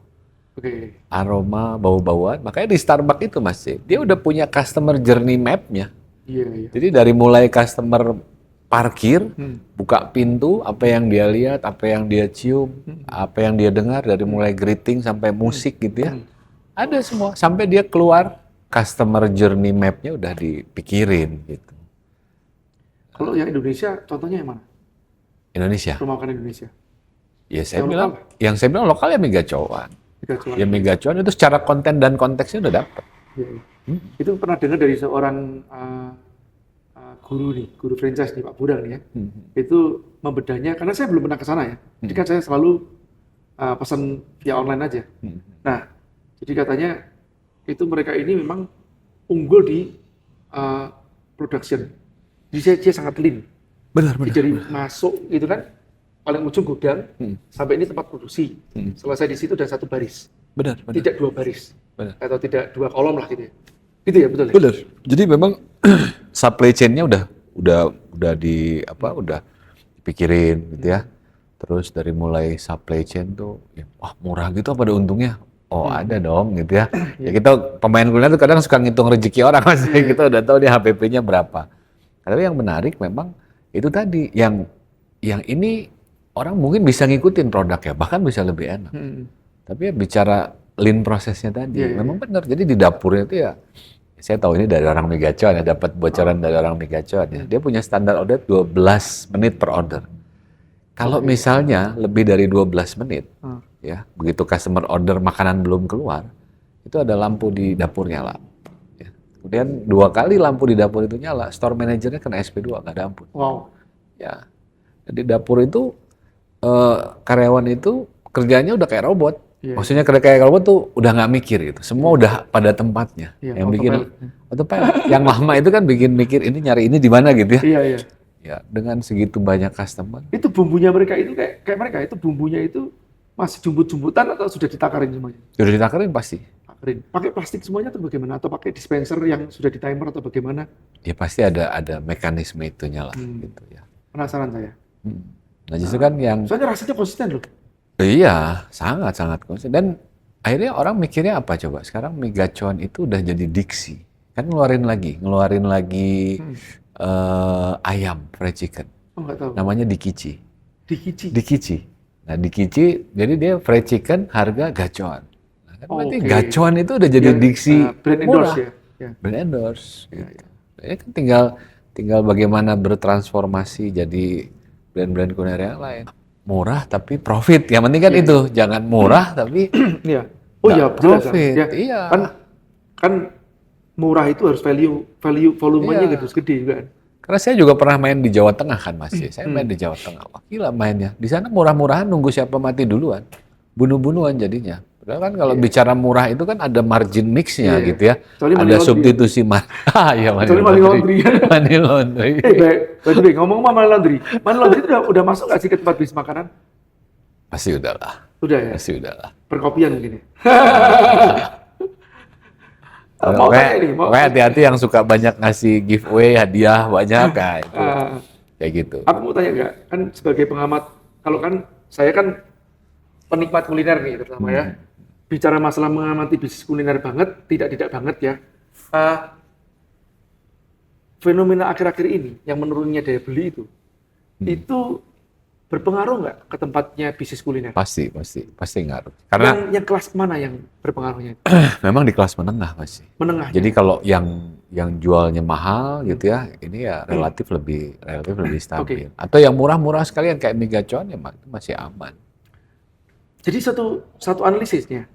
bau-bauan. Makanya di Starbucks itu Mas, dia udah punya customer journey map-nya. Iya, iya. Jadi dari mulai customer parkir, buka pintu, apa yang dia lihat, apa yang dia cium, apa yang dia dengar, dari mulai greeting sampai musik gitu ya. Ada semua, sampai dia keluar, customer journey map-nya udah dipikirin gitu. Kalau yang Indonesia, contohnya yang mana? Indonesia. Rumah makan Indonesia. Ya Yang saya bilang lokal ya Mega Cowan. Tiga Cuan. Ya Mega Cuan itu secara konten dan konteksnya udah dapet. Iya, iya. Itu pernah dengar dari seorang guru franchise nih Pak Burang nih ya. Itu membedahnya, karena saya belum pernah ke sana ya. Jadi kan saya selalu pesan via online aja. Nah, jadi katanya itu mereka ini memang unggul di production. Jadi dia sangat lean. Benar. Jadi masuk gitu kan, paling ujung gudang, sampai ini tempat produksi. Selesai di situ dan satu baris. Benar. Tidak dua baris. Benar. Atau tidak dua kolom lah gitu ya. Gitu ya, betul ya? Benar. Jadi memang supply chain-nya udah dipikirin gitu ya. Terus dari mulai supply chain tuh, ya, wah murah gitu apa ada untungnya? Oh ada dong gitu ya. Ya kita pemain kuliner tuh kadang suka ngitung rezeki orang Mas. Kita udah tahu dia HPP-nya berapa. Tapi yang menarik memang itu tadi yang ini orang mungkin bisa ngikutin produknya, bahkan bisa lebih enak. Tapi ya bicara lean prosesnya tadi, memang benar. Jadi di dapurnya itu ya, saya tahu ini dari orang Mega Cuan ya, dapat bocoran dari orang Mega Cuan ya. Dia punya standar order 12 menit per order. Kalau misalnya lebih dari 12 menit, ya begitu customer order makanan belum keluar, itu ada lampu di dapur nyala. Ya. Kemudian 2 kali lampu di dapur itu nyala, store manajernya kena SP2, nggak ada ampun. Wow. Ya, di dapur itu karyawan itu kerjanya udah kayak robot. Maksudnya kayak robot tuh udah nggak mikir gitu. Semua udah pada tempatnya. Yang bikin autopilot. Yang lama itu kan bikin mikir ini nyari ini di mana gitu ya. Iya. Ya, dengan segitu banyak customer. Itu bumbunya mereka itu kayak mereka itu bumbunya itu masih jumbut-jumbutan atau sudah ditakarin semuanya? Sudah ditakarin pasti. Takarin. Pakai plastik semuanya atau bagaimana? Atau pakai dispenser yang sudah di timer atau bagaimana? Ya pasti ada mekanisme itunya lah gitu ya. Penasaran saya. Nah justru kan yang soalnya rasanya konsisten loh. Iya, sangat konsisten. Dan akhirnya orang mikirnya apa coba? Sekarang Mega Cuan itu udah jadi diksi. Kan ngeluarin lagi ayam fried chicken. Oh, nggak tahu. Namanya Dikici. Dikici. Nah, Dikici, jadi dia fried chicken harga gacuan. Nah, kan berarti Oke. gacuan itu udah jadi diksi brand endorse murah. ya. Brand endorse. Gitu. Ini kan tinggal bagaimana bertransformasi jadi brand-brand kuliner yang lain. Murah tapi profit. Yang penting kan itu, jangan murah tapi Iya. Oh iya, jelas. profit. Ya. Iya. Kan murah itu harus volumenya Iya. gede juga kan. Karena saya juga pernah main di Jawa Tengah kan Mas. Saya main di Jawa Tengah. Wah, gila mainnya. Di sana murah-murahan nunggu siapa mati duluan. Bunuh-bunuhan jadinya. Padahal kan kalau bicara murah itu kan ada margin mix-nya gitu ya. Kecuali money Ada laundry. substitusi iya, Kecuali money laundry. Money laundry. Baik, ngomong-ngomong money laundry. Money laundry itu udah masuk nggak sih ke tempat bisnis makanan? Pasti udahlah. Udah ya? Pasti udahlah. Perkopian mungkin ya? Pokoknya hati-hati yang suka banyak ngasih giveaway, hadiah banyak kayak itu. Kayak gitu. Aku mau tanya nggak, kan sebagai pengamat, kalau kan saya kan penikmat kuliner nih terutama ya. Bicara masalah mengamati bisnis kuliner banget, tidak banget ya. Fenomena akhir-akhir ini yang menurunnya daya beli itu berpengaruh nggak ke tempatnya bisnis kuliner? Pasti ngaruh. Karena yang kelas mana yang berpengaruhnya? memang di kelas menengah masih. Menengah. Jadi kalau yang jualnya mahal gitu ya, ini ya relatif lebih stabil. Atau yang murah-murah sekalian kayak Migacon ya masih aman. Jadi satu analisisnya,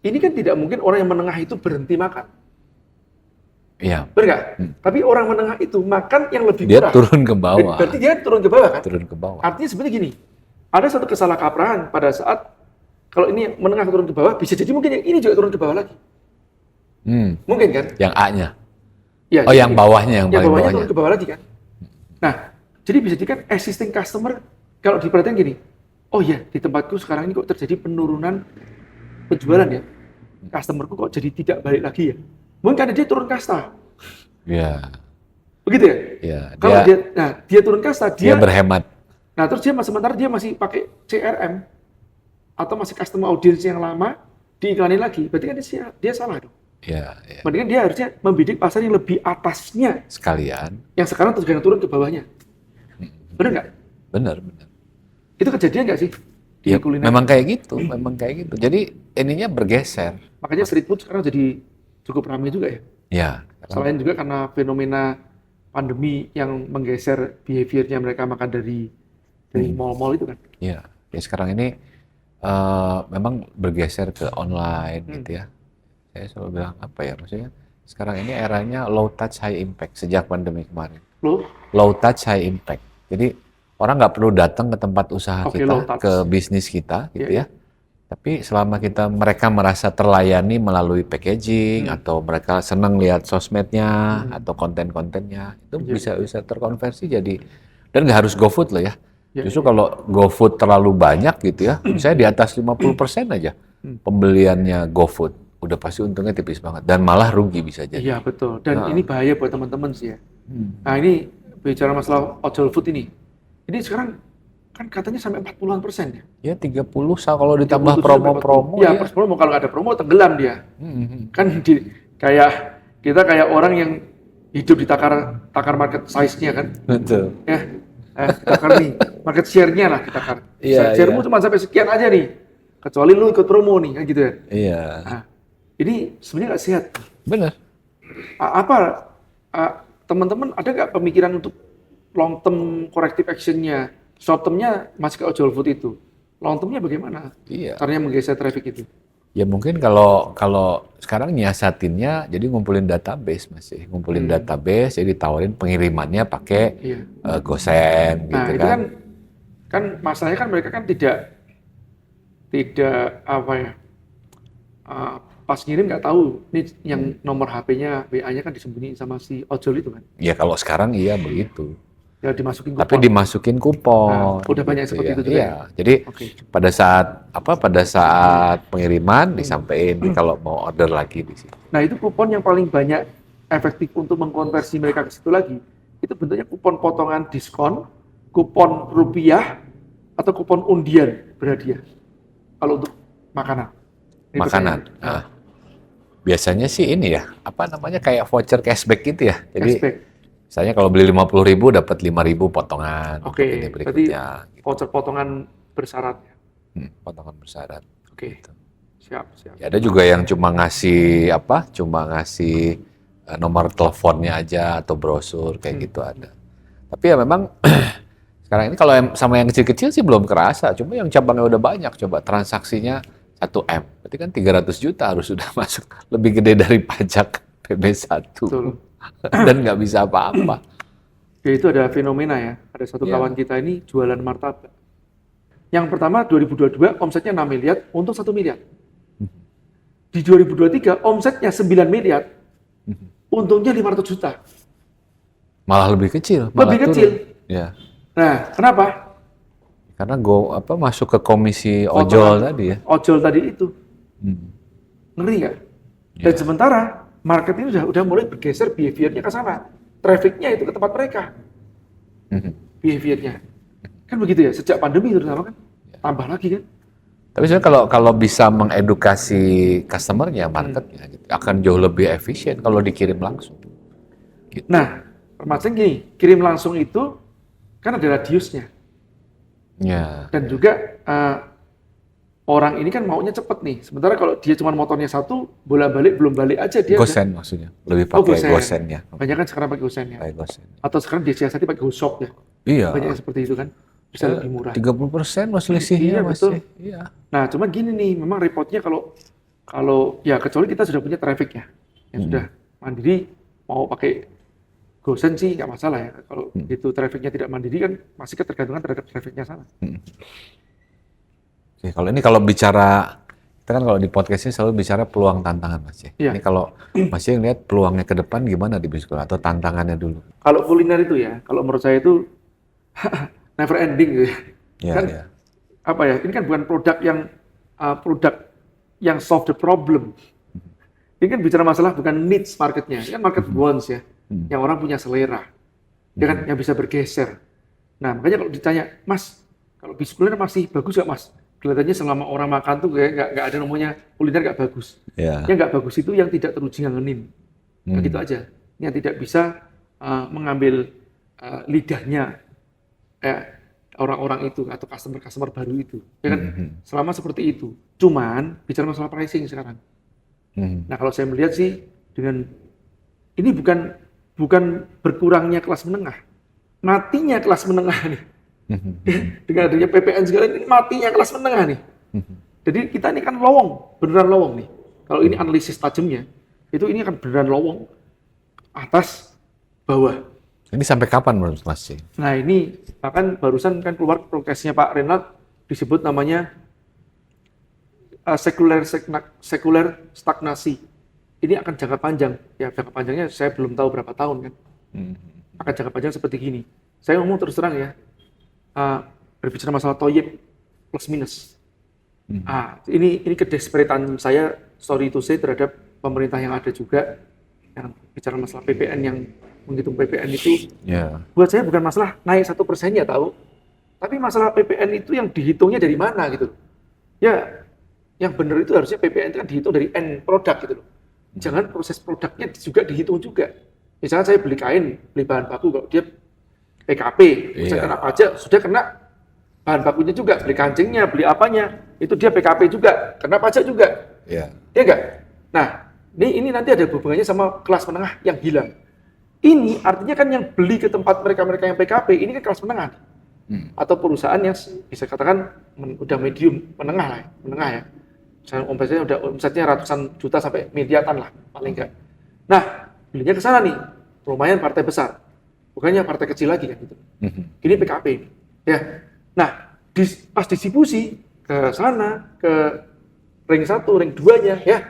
ini kan tidak mungkin orang yang menengah itu berhenti makan. Iya. Benar nggak? Tapi orang menengah itu makan yang lebih Dia murah. turun ke bawah. Berarti dia turun ke bawah kan? Turun ke bawah. Artinya sebenarnya gini, ada satu kesalahkaprahan pada saat kalau ini yang menengah turun ke bawah, bisa jadi mungkin yang ini juga turun ke bawah lagi. Mungkin kan? Yang A-nya. Ya, Oh, yang bawahnya, yang paling bawahnya. turun ke bawah lagi kan? Nah, jadi bisa jadi kan existing customer, kalau diperhatiin gini, oh ya di tempatku sekarang ini kok terjadi penurunan penjualan ya. Customerku kok jadi tidak balik lagi ya. Mungkin karena dia turun kasta. Iya. Begitu ya? Iya. Kalau dia turun kasta, dia berhemat. Nah, terus sementara dia masih pakai CRM atau masih customer audience yang lama diiklanin lagi. Berarti kan dia salah dong. Iya. Berarti kan dia harusnya membidik pasar yang lebih atasnya. Sekalian. Yang sekarang terus turun ke bawahnya. Benar nggak? Benar. Itu kejadian nggak sih? Di kuliner? Memang kayak gitu. Jadi ininya bergeser. Makanya street food sekarang jadi cukup ramai juga ya. Ya. Selain juga karena fenomena pandemi yang menggeser behaviornya mereka makan dari mall-mall itu kan. Iya. Ya sekarang ini memang bergeser ke online gitu ya. Saya selalu bilang apa ya, maksudnya sekarang ini eranya low touch high impact sejak pandemi kemarin. Low touch high impact. Jadi orang nggak perlu datang ke tempat usaha kita, ke bisnis kita gitu ya. Tapi selama mereka merasa terlayani melalui packaging atau mereka senang lihat sosmednya atau konten-kontennya, itu bisa terkonversi jadi, dan nggak harus GoFood loh ya. Justru kalau GoFood terlalu banyak gitu ya, misalnya di atas 50% aja pembeliannya GoFood, udah pasti untungnya tipis banget dan malah rugi bisa jadi. Iya betul, dan ini bahaya buat teman-teman sih ya. Nah ini bicara masalah ojol food ini sekarang kan katanya sampai 40% ya? Ya 30 kalau ditambah promo-promo. Ya, pas promo, kalau nggak ada promo tenggelam dia. Kan kayak orang yang hidup di takar market size-nya kan. Betul. Ya, takar nih, market share-nya lah ditakar. Share-mu cuma sampai sekian aja nih, kecuali lu ikut promo nih, kan gitu ya. Iya. Nah, ini sebenarnya nggak sehat. Benar. Teman-teman ada nggak pemikiran untuk long term corrective action-nya? Short term-nya masih ke ojol food itu. Long term-nya bagaimana? Iya. Caranya menggeser traffic itu. Ya mungkin kalau sekarang nyiasatinnya jadi ngumpulin database database, jadi ditawarin pengirimannya pakai GoSend gitu. Nah, itu kan masalahnya kan mereka kan tidak apa ya, pas ngirim nggak tahu ini yang nomor HP-nya, WA-nya kan disembunyiin sama si ojol itu kan. Ya kalau sekarang iya begitu. Ya dimasukin kupon. Tapi dimasukin kupon. Nah, udah banyak gitu seperti itu juga. Iya. Jadi pada saat pengiriman disampaikan kalau mau order lagi di situ. Nah, itu kupon yang paling banyak efektif untuk mengkonversi mereka ke situ lagi. Itu bentuknya kupon potongan diskon, kupon rupiah, atau kupon undian berhadiah. Kalau untuk makanan. Makanan. Nah, biasanya sih ini ya, kayak voucher cashback gitu ya. Jadi cashback. Misalnya kalau beli 50.000 dapat 5.000 potongan. Oke, berarti voucher potongan bersyarat. Potongan bersyarat. Oke. Gitu. Siap. Ya, ada juga yang cuma ngasih nomor teleponnya aja atau brosur kayak gitu ada. Tapi ya memang sekarang ini kalau sama yang kecil-kecil sih belum kerasa. Cuma yang cabangnya udah banyak, coba transaksinya 1M. Berarti kan 300 juta harus sudah masuk. Lebih gede dari pajak PB1. Betul. Dan nggak bisa apa-apa. Ya itu ada fenomena ya. Ada satu kawan kita ini jualan martabak. Yang pertama 2022 omsetnya 6 miliar, untung 1 miliar. Di 2023 omsetnya 9 miliar, untungnya 500 juta. Malah lebih kecil. Lebih kecil. Ya. Nah, kenapa? Karena masuk ke komisi ojol tadi ya. Ojol tadi itu. Ngeri nggak? Dan sementara market ini udah mulai bergeser behaviornya ke sana. Trafficnya itu ke tempat mereka. Behaviornya. Kan begitu ya, sejak pandemi terutama kan. Tambah lagi kan. Tapi sebenarnya kalau bisa mengedukasi customer-nya, marketnya, gitu, akan jauh lebih efisien kalau dikirim langsung. Gitu. Nah, permasalahan gini, kirim langsung itu kan ada radiusnya. Ya. Dan juga orang ini kan maunya cepet nih. Sementara kalau dia cuma motornya satu, bolak-balik belum balik aja dia Gosen maksudnya. Lebih Oh, pakai Gosen. Gosen ya. Banyak kan sekarang pakai Gosen ya. Pakai Gosen. Atau sekarang disiasati pakai Hosok ya. Iya. Banyak yang seperti itu kan. Bisa lebih murah. 30% mas selisihnya Iya, betul. masih. Iya. Nah, cuma gini nih, memang repotnya kalau ya kecuali kita sudah punya traffic ya. Yang sudah mandiri mau pakai Gosen sih nggak masalah ya. Kalau itu trafficnya tidak mandiri kan masih ketergantungan terhadap trafficnya sana. Oke, kalau bicara, kita kan kalau di podcast ini selalu bicara peluang tantangan Mas ya. Iya. Ini kalau Mas yang lihat peluangnya ke depan gimana di bisnis atau tantangannya dulu? Kalau kuliner itu ya, kalau menurut saya itu never ending gitu ya. Iya, Kan iya. apa ya? Ini kan bukan produk yang solve the problem. Ini kan bicara masalah bukan needs marketnya, ini kan market wants ya, yang orang punya selera, ya kan, yang bisa bergeser. Nah makanya kalau ditanya, Mas, kalau bisnis kuliner masih bagus nggak Mas? Kelihatannya selama orang makan tuh kayak nggak ada namanya kuliner nggak bagus. Iya. Yang nggak bagus itu yang tidak teruji ngangenin, nah, gitu aja. Yang tidak bisa mengambil lidahnya orang-orang itu atau customer baru itu, ya kan? Selama seperti itu. Cuman bicara masalah pricing sekarang. Nah kalau saya melihat sih dengan ini bukan berkurangnya kelas menengah, matinya kelas menengah nih. Dengan adanya PPN segala ini matinya kelas menengah nih. Jadi kita ini kan lowong, beneran lowong nih. Kalau ini analisis tajamnya, itu ini akan beneran lowong atas bawah. Ini sampai kapan menurut Mas sih? Nah ini bahkan barusan kan keluar progresnya Pak Renat disebut namanya sekuler stagnasi. Ini akan jangka panjang. Ya jangka panjangnya saya belum tahu berapa tahun kan. Akan jangka panjang seperti gini. Saya ngomong terus terang ya. Berbicara masalah toyib plus minus. Ini kedesperatean saya, sorry to say, terhadap pemerintah yang ada juga yang bicara masalah PPN, yang menghitung PPN itu. Buat saya bukan masalah naik 1% ya tahu, tapi masalah PPN itu yang dihitungnya dari mana gitu. Ya, yang benar itu harusnya PPN itu kan dihitung dari end produk gitu loh. Jangan proses produknya juga dihitung juga. Misalnya saya beli kain, beli bahan baku, kalau dia PKP, misalnya kena pajak, sudah kena bahan bakunya juga, beli kancingnya, beli apanya, itu dia PKP juga, kena pajak juga. Iya enggak? Nah, ini nanti ada hubungannya sama kelas menengah yang hilang. Ini artinya kan yang beli ke tempat mereka-mereka yang PKP, ini kan kelas menengah. Atau perusahaan yang bisa katakan udah medium, menengah ya. Misalnya omsetnya ratusan juta sampai miliaran lah, paling enggak. Nah, belinya ke sana nih, lumayan partai besar. Bukannya partai kecil lagi kan gitu. Ini PKP. Ya. Nah, pas distribusi ke sana, ke ring 1, ring 2-nya ya.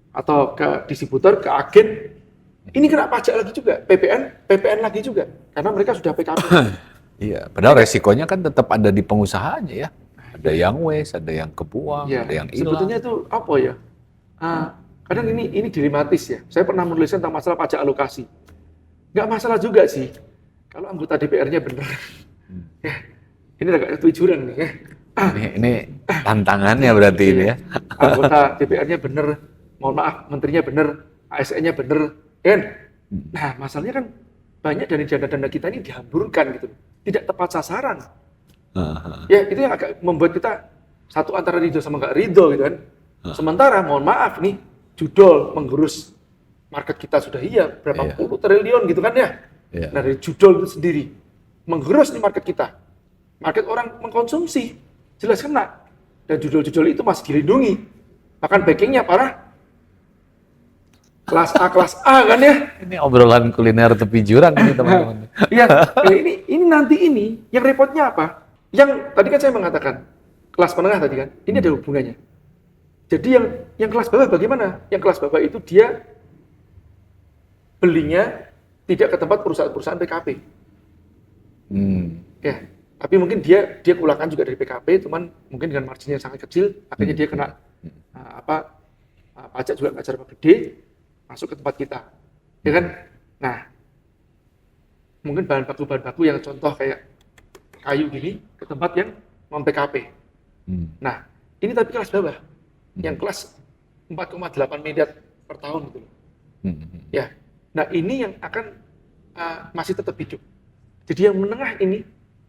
Atau ke distributor, ke agen, ini kena pajak lagi juga, PPN lagi juga. Karena mereka sudah PKP. Iya, padahal resikonya kan tetap ada di pengusahanya ya. Ada yang waste, ada yang kebuang, ada yang hilang. Sebetulnya itu apa ya? Kadang ini dilematis ya. Saya pernah menuliskan tentang masalah pajak alokasi. Nggak masalah juga sih, kalau anggota DPR-nya benar. Ya, ini agak tujuan nih ya. Ini tantangannya berarti ini ya. Anggota DPR-nya benar, mohon maaf, menterinya benar, ASN-nya benar, kan? Nah, masalahnya kan banyak dari dana-dana kita ini dihamburkan gitu, tidak tepat sasaran. Ya, itu yang agak membuat kita satu antara ridho sama nggak ridho gitu kan. Sementara, mohon maaf nih, judol menggerus market kita sudah berapa puluh triliun gitu kan ya. Nah, dari judol itu sendiri menggerus nih market kita. Market orang mengkonsumsi, jelas kena. Dan judol-judol itu masih dilindungi. Bahkan backingnya para kelas A kan ya. Ini obrolan kuliner tepi jurang ini teman-teman. Iya, ini nanti yang repotnya apa? Yang tadi kan saya mengatakan kelas menengah tadi kan, ini ada hubungannya. Jadi yang kelas bawah bagaimana? Yang kelas bawah itu dia belinya tidak ke tempat perusahaan-perusahaan PKP. Ya, tapi mungkin dia kulangkan juga dari PKP, cuman mungkin dengan marginnya sangat kecil, akhirnya dia kena pajak juga nggak seberapa gede, masuk ke tempat kita, ya kan? Nah, mungkin bahan baku yang contoh kayak kayu gini ke tempat yang non PKP. Nah, ini tapi kelas bawah, yang kelas 4,8 miliar per tahun gitu. Ya, nah ini yang akan masih tetap hidup. Jadi yang menengah ini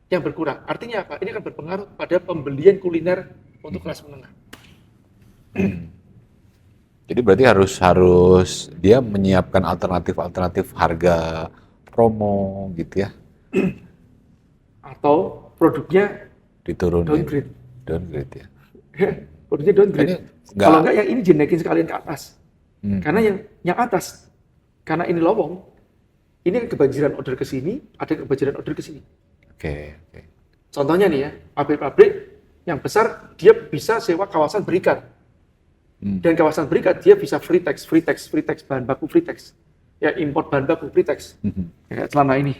yang berkurang. Artinya apa? Ini akan berpengaruh pada pembelian kuliner untuk kelas menengah. Jadi berarti harus dia menyiapkan alternatif harga promo gitu ya, Atau produknya diturunin. downgrade. Downgrade ya. Produknya downgrade. Ini Kalau enggak yang ini dinaikin sekalian ke atas. Hmm. Karena yang atas, karena ini lowong, ini kebanjiran order ke sini, ada kebanjiran order ke sini. Oke. Contohnya nih ya, pabrik-pabrik yang besar dia bisa sewa kawasan berikat. Dan kawasan berikat dia bisa free tax, bahan baku free tax. Ya import bahan baku free tax. Kayak celana ini,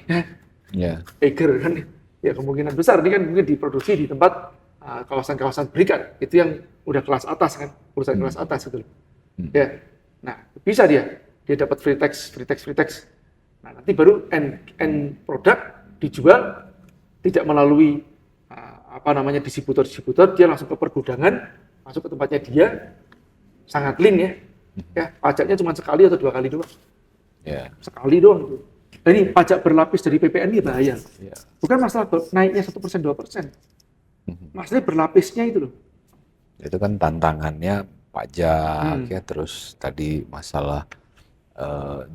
Ya. Eiger kan, ya kemungkinan besar ini kan mungkin diproduksi di tempat kawasan-kawasan berikat. Itu yang udah kelas atas kan, perusahaan kelas atas itu. Ya, nah bisa dia dapat free tax. Nah nanti baru end produk dijual tidak melalui distributor, dia langsung ke pergudangan, masuk ke tempatnya dia, sangat lean ya. Ya, pajaknya cuma sekali atau 2 kali doang. Ya. Sekali doang itu. Dan ini pajak berlapis dari PPN ini bahaya. Ya. Bukan masalah naiknya 1%, 2%. Masalahnya berlapisnya itu loh. Itu kan tantangannya pajak ya, terus tadi masalah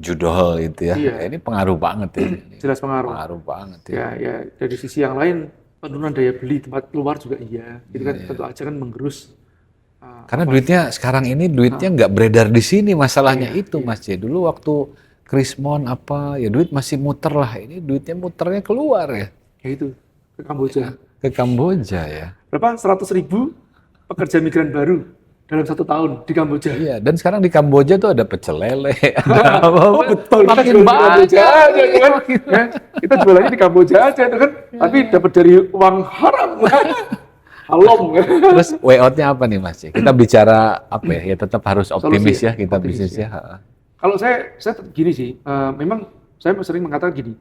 judol itu ya. Iya. Ini pengaruh banget ya. Jelas pengaruh. Pengaruh banget ya. Ya, dari sisi yang lain penurunan daya beli tempat keluar juga iya. Itu kan tentu aja kan menggerus. Karena duitnya sekarang ini nggak beredar di sini, masalahnya itu Mas C. Dulu waktu Krismon ya duit masih muter lah. Ini duitnya muternya keluar ya. Ya itu ke Kamboja. Ke Kamboja ya. Berapa? 100.000 pekerja migran baru dalam 1 tahun di Kamboja. Iya, dan sekarang di Kamboja tuh ada pecel lele. Oh betul, kita Makin jual di banyak. Kamboja aja kan. Ya, kita jualannya di Kamboja aja itu kan. Tapi dapat dari uang haram. Halom. Terus way out-nya apa nih Mas? Kita bicara apa ya? Ya tetap harus optimis Solusi ya kita optimis bisnis ya. Kalau saya gini sih, memang saya sering mengatakan gini,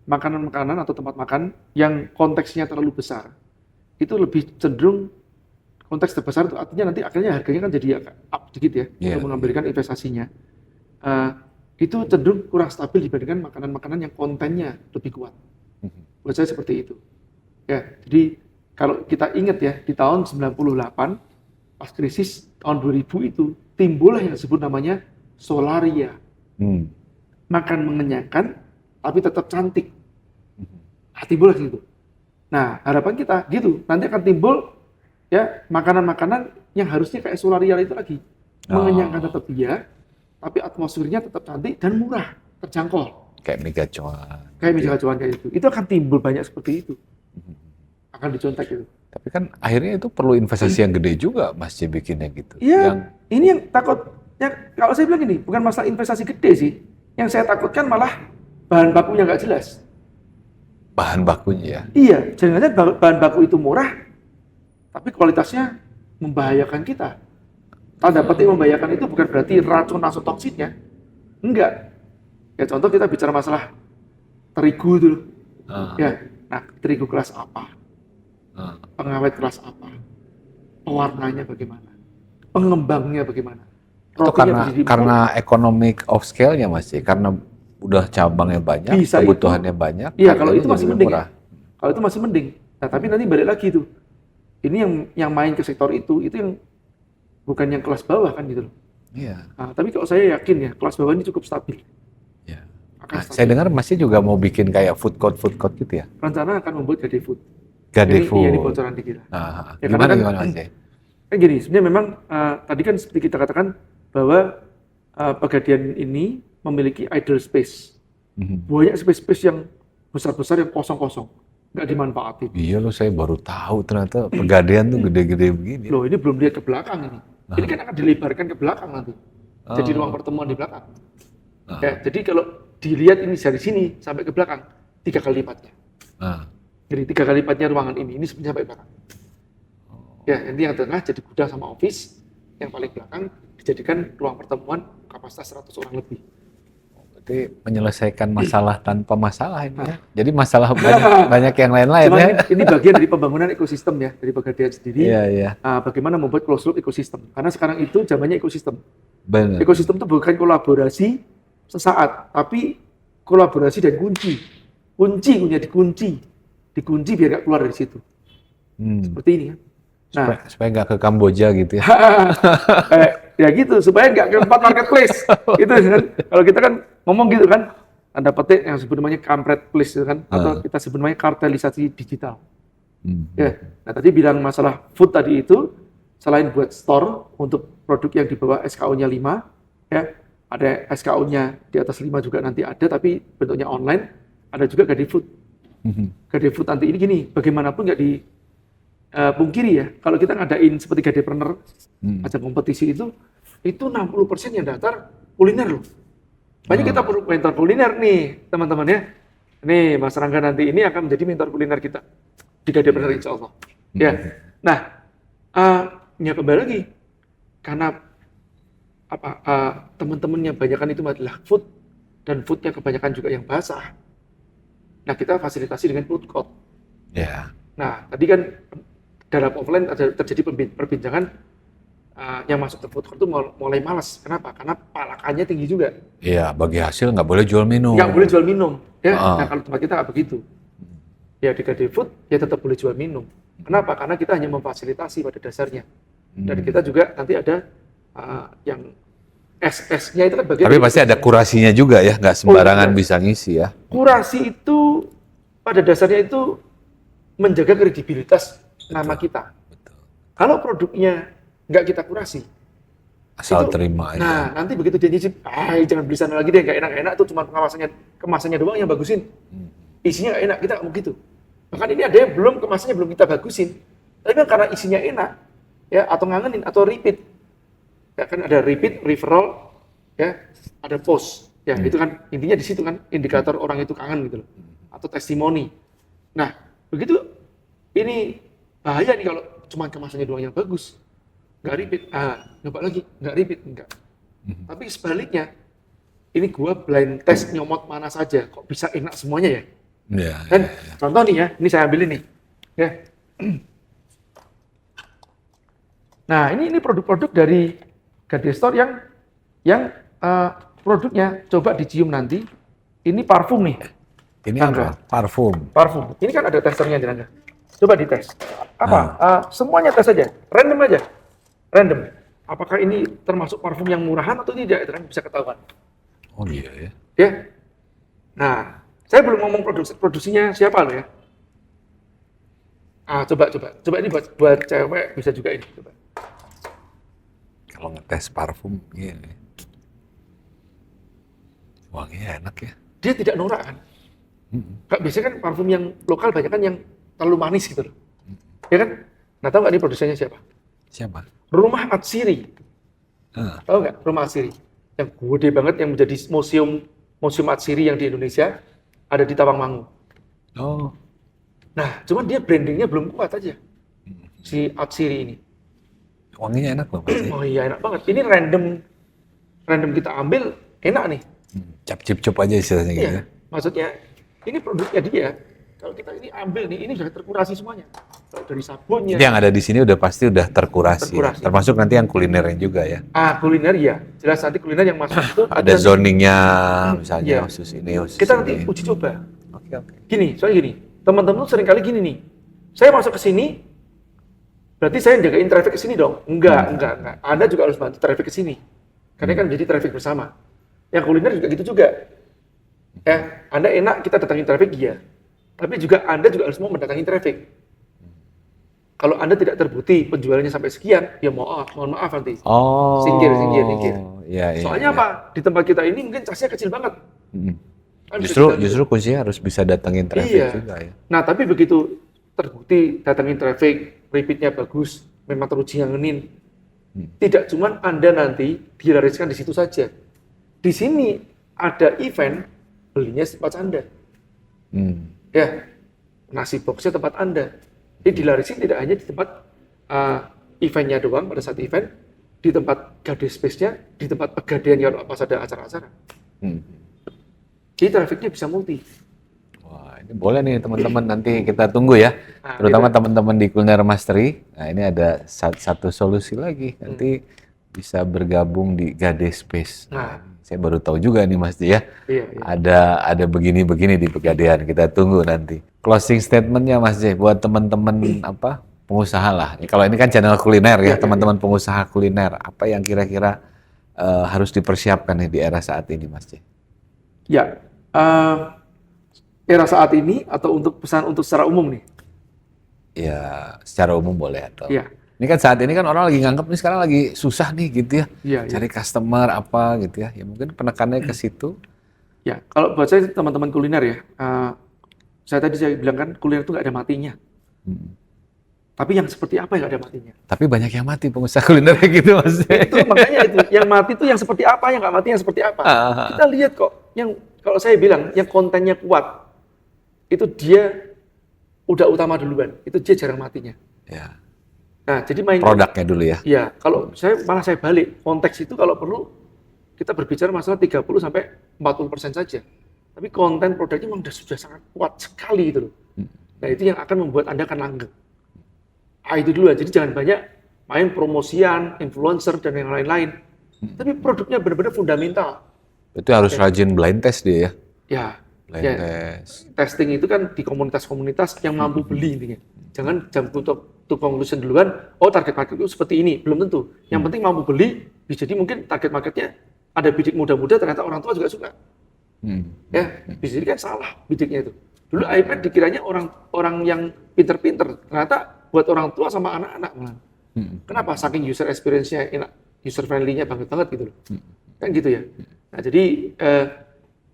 makanan-makanan atau tempat makan yang konteksnya terlalu besar, itu lebih cenderung konteks terbesar itu artinya nanti akhirnya harganya kan jadi up dikit ya, untuk mengambilkan investasinya. Itu cenderung kurang stabil dibandingkan makanan-makanan yang kontennya lebih kuat. Buat saya seperti itu. Ya, jadi kalau kita ingat ya, di tahun 98, pas krisis tahun 2000 itu, timbullah yang disebut namanya Solaria. Makan mengenyangkan, tapi tetap cantik. Timbullah gitu. Nah, harapan kita gitu, nanti akan timbul ya makanan-makanan yang harusnya kayak Solaria itu lagi. Mengenyangkan tetap iya, tapi atmosfernya tetap cantik dan murah, terjangkau. Kayak mie gacoan. Kayak mie gacoan kayak itu. Itu akan timbul banyak seperti itu. Akan dicontek itu. Tapi kan akhirnya itu perlu investasi yang gede juga Mas C bikinnya gitu. Iya, ini yang takutnya, kalau saya bilang gini, bukan masalah investasi gede sih. Yang saya takutkan malah bahan bakunya nggak jelas. Bahan bakunya ya? Iya, jangan-jangan bahan baku itu murah, tapi kualitasnya membahayakan kita. Tanda petik membahayakan itu bukan berarti racun atau toksinnya. Enggak. Ya contoh kita bicara masalah terigu dulu. Ya, nah terigu kelas apa? Pengawet kelas apa, pewarnanya bagaimana, pengembangnya bagaimana. Itu karena economic of scale-nya Mas, karena udah cabangnya banyak, bisa kebutuhannya banyak. Iya, kalau itu masih mending. Murah. Kalau itu masih mending. Nah, tapi nanti balik lagi tuh. Ini yang main ke sektor itu yang bukan yang kelas bawah kan gitu loh. Iya. Nah, tapi kalau saya yakin ya kelas bawah ini cukup stabil. Iya. Nah, saya dengar Masnya juga mau bikin kayak food court gitu ya? Rencana akan membuat Gade Food. Gade Food. Ini bocoran dikit. Ya, gimana Mas? Kan gini, sebenarnya memang tadi kan seperti kita katakan bahwa Pegadaian ini memiliki idle space. Banyak space-space yang besar-besar yang kosong-kosong, nggak dimanfaatin. Iya loh, saya baru tahu ternyata Pegadaian tuh gede-gede begini. Loh, ini belum lihat ke belakang ini. Ini kan akan dilebarkan ke belakang nanti. Jadi ruang pertemuan di belakang. Ya, jadi kalau dilihat ini dari sini sampai ke belakang, 3 kali lipatnya. Jadi 3 kali lipatnya ruangan ini sebenarnya sampai belakang. Ya, nanti yang tengah jadi gudang sama office, yang paling belakang dijadikan ruang pertemuan kapasitas 100 orang lebih. Berarti menyelesaikan masalah tanpa masalah ini ya. Jadi masalah banyak yang lain-lain Cuman ya. ini bagian dari pembangunan ekosistem ya, dari Pegadaian sendiri. Iya. Bagaimana membuat closed loop ekosistem. Karena sekarang itu zamannya ekosistem. Benar. Ekosistem itu bukan kolaborasi sesaat, tapi kolaborasi dan kunci. Kunci punya dikunci. dikunci biar nggak keluar dari situ. Seperti ini kan. Nah, supaya nggak ke Kamboja gitu ya. ya gitu supaya nggak ke tempat marketplace gitu kan. Kalau kita kan ngomong gitu kan, ada petik yang sebut namanya kampret place gitu kan, atau kita sebut namanya kartelisasi digital. Ya, nah tadi bilang masalah food tadi itu, selain buat store untuk produk yang di bawah SKU-nya 5, ya ada SKU-nya di atas 5 juga nanti ada, tapi bentuknya online, ada juga Gade Food. Gade Food nanti ini gini, bagaimanapun nggak dipungkiri ya, kalau kita ngadain seperti Gadepreneur, ajang kompetisi itu 60% yang daftar kuliner loh. Banyak kita perlu mentor kuliner nih, teman-teman ya. Nih, Mas Rangga nanti ini akan menjadi mentor kuliner kita di Gadepreneur insya Allah. Ya, nah, ya kembali lagi, karena teman-temannya kebanyakan itu adalah food, dan foodnya kebanyakan juga yang basah. Nah, kita fasilitasi dengan food court. Ya. Nah, tadi kan dalam offline terjadi perbincangan yang masuk ke food court itu mulai malas. Kenapa? Karena palakannya tinggi juga. Iya, bagi hasil nggak boleh jual minum. Nggak boleh jual minum. Ya. Nah, kalau tempat kita nggak begitu. Ya di Gade Food, ya tetap boleh jual minum. Kenapa? Karena kita hanya memfasilitasi pada dasarnya. Dan kita juga nanti ada yang SS-nya itu kan bagian. Tapi pasti ada kurasinya juga ya, nggak sembarangan bisa ngisi ya. Kurasi itu pada dasarnya itu menjaga kredibilitas nama kita. Betul. Kalau produknya nggak kita kurasi, Asal itu, terima aja. nah nanti begitu dia nyicip, jangan beli sana lagi deh, nggak enak-enak, itu cuma kemasannya doang yang bagusin. Isinya nggak enak, kita nggak mau gitu. Bahkan ini ada yang kemasannya belum kita bagusin, tapi kan karena isinya enak, ya atau ngangenin atau repeat, ya kan ada repeat, referral, ya ada post, ya itu kan intinya di situ kan indikator orang itu kangen gitu loh, atau testimoni. Nah begitu ini bahaya nih kalau cuma kemasannya doang yang bagus, nggak repeat, nyoba lagi, nggak repeat, enggak. Tapi sebaliknya, ini gua blind test nyomot mana saja, kok bisa enak semuanya ya? Ya, Dan contoh nih ya, ini saya ambil ini, ya. Nah ini produk-produk dari Gade Store yang produknya coba dicium nanti. Ini parfum nih. ini apa? Parfum. Parfum. Ini kan ada testernya di Rangga. Coba dites. Apa? Semuanya tes aja, random aja, random. Apakah ini termasuk parfum yang murahan atau tidak? Itu kan bisa ketahuan. Oh iya ya. Ya. Nah. Saya belum ngomong produksinya siapa loh ya. Coba ini buat cewek bisa juga ini. Coba. Kalau ngetes parfum, iya. Wanginya enak ya. Dia tidak norak kan. Biasanya kan parfum yang lokal banyak kan yang terlalu manis gitu loh. Ya kan? Nah tahu nggak ini produsennya siapa? Siapa? Rumah Atsiri. Tahu nggak Rumah Atsiri? Yang gede banget yang menjadi museum Atsiri yang di Indonesia. Ada di Tawangmangu. Oh. Nah, cuman dia brandingnya belum kuat aja. Si Atsiri ini. Wanginya enak loh. Oh iya, enak banget. Ini random kita ambil, enak nih. Cap-cip-cup aja istilahnya gitu ya. Maksudnya, ini produknya dia. Kalau kita ini ambil nih, ini sudah terkurasi semuanya. Kalau dari sabunnya. Jadi yang ada di sini udah pasti udah terkurasi. Termasuk nanti yang kulinernya juga ya. Kuliner ya. Jelas nanti kuliner yang masuk itu. Ada zoningnya, misalnya khusus ini, khusus kita ini. nanti uji coba. Oke. Gini, soalnya gini. Teman-teman tuh seringkali gini nih. Saya masuk ke sini, berarti saya jagain traffic ke sini dong? Enggak. Anda juga harus bantu traffic ke sini. Karena kan jadi traffic bersama. Yang kuliner juga gitu juga. Ya, Anda enak kita datangin traffic, iya. Tapi juga Anda juga harus mau mendatangi traffic. Kalau Anda tidak terbukti penjualannya sampai sekian, ya mohon maaf nanti. Oh. Singgir. Iya. Soalnya apa? Di tempat kita ini mungkin casnya kecil banget. Kan Justru kuncinya harus bisa datangin traffic juga ya. Nah, tapi begitu terbukti datangin traffic, repeatnya bagus, memang teruji ngangenin. Tidak cuma Anda nanti dilariskan di situ saja. Di sini ada event, belinya tempat Anda. Ya, nasi boxnya tempat Anda. Jadi dilarisin tidak hanya di tempat eventnya doang pada saat event, di tempat Gade Space-nya, di tempat pegadaian kalau pas ada acara-acara. Jadi trafficnya bisa multi. Wah, ini boleh nih teman-teman, nanti kita tunggu ya. Terutama teman-teman di Kuliner Mastery. Nah, ini ada satu solusi lagi. Nanti bisa bergabung di Gade Space. Nah, Saya baru tahu juga nih Mas J ya. Iya. Ada begini-begini di Pegadaian. Kita tunggu nanti. Closing statementnya Mas J buat teman-teman pengusaha lah. Kalau ini kan channel kuliner ya, teman-teman pengusaha kuliner. Apa yang kira-kira harus dipersiapkan nih di era saat ini Mas J? Ya, era saat ini atau untuk pesan untuk secara umum nih? Ya, secara umum boleh atau. Iya. Ini kan saat ini kan orang lagi nganggap nih sekarang lagi susah nih gitu ya. Iya. Cari customer apa gitu ya. Ya mungkin penekanannya ke situ. Ya, kalau buat saya teman-teman kuliner ya, saya bilang kan kuliner itu nggak ada matinya. Tapi yang seperti apa yang nggak ada matinya? Tapi banyak yang mati pengusaha kuliner kayak gitu Mas. Itu makanya itu, yang mati itu yang seperti apa, yang nggak mati yang seperti apa. Kita lihat kok, yang kalau saya bilang yang kontennya kuat, itu dia udah utama duluan, itu dia jarang matinya. Ya. Nah, jadi main Produknya dulu ya. Iya, kalau saya balik konteks itu kalau perlu kita berbicara masalah 30 sampai 40% saja. Tapi konten produknya memang sudah sangat kuat sekali itu loh. Nah, itu yang akan membuat Anda akan langgeng. Itu dulu aja. Jadi jangan banyak main promosian, influencer dan yang lain-lain. Tapi produknya benar-benar fundamental. Itu harus rajin blind test dia ya. Ya, Blind test. testing itu kan di komunitas-komunitas yang mampu beli intinya. Jangan jump to conclusion duluan, target market itu seperti ini, belum tentu. Yang penting mampu beli, bisa jadi mungkin target marketnya ada bidik muda-muda, ternyata orang tua juga suka. Ya, bisa jadi kan salah bidiknya itu. Dulu iPad dikiranya orang yang pinter-pinter, ternyata buat orang tua sama anak-anak malah. Kenapa? Saking user experience-nya enak, user friendly-nya banget gitu loh. Kan gitu ya. Nah, jadi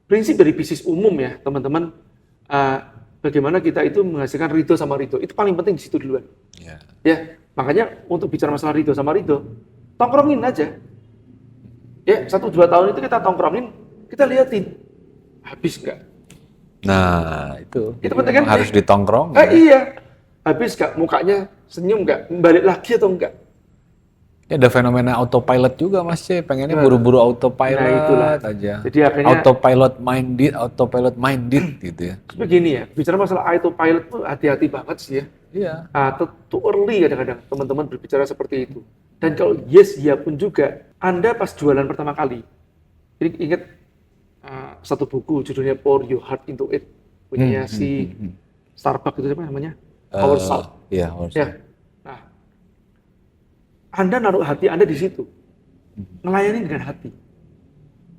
prinsip dari bisnis umum ya, teman-teman, bagaimana kita itu menghasilkan ridho sama ridho. Itu paling penting di situ duluan. Ya, makanya untuk bicara masalah ridho sama ridho, tongkrongin aja. Ya, 1-2 tahun itu kita tongkrongin, kita liatin habis nggak. Nah, itu penting kan? harus ditongkrong. Iya, habis nggak, mukanya senyum nggak, balik lagi atau enggak. Ya ada fenomena autopilot juga Mas C, pengennya buru-buru autopilot itulah aja. Jadi akhirnya autopilot minded gitu ya. Begini ya, bicara masalah autopilot tuh hati-hati banget sih ya. Iya. Too early kadang-kadang teman-teman berbicara seperti itu. Dan kalau yes, ya pun juga, Anda pas jualan pertama kali, ini ingat satu buku judulnya Pour Your Heart Into It, punya si Starbucks itu apa namanya? Our Salt. Iya, Our Salt. Ya. Nah, Anda naruh hati Anda di situ, melayani dengan hati.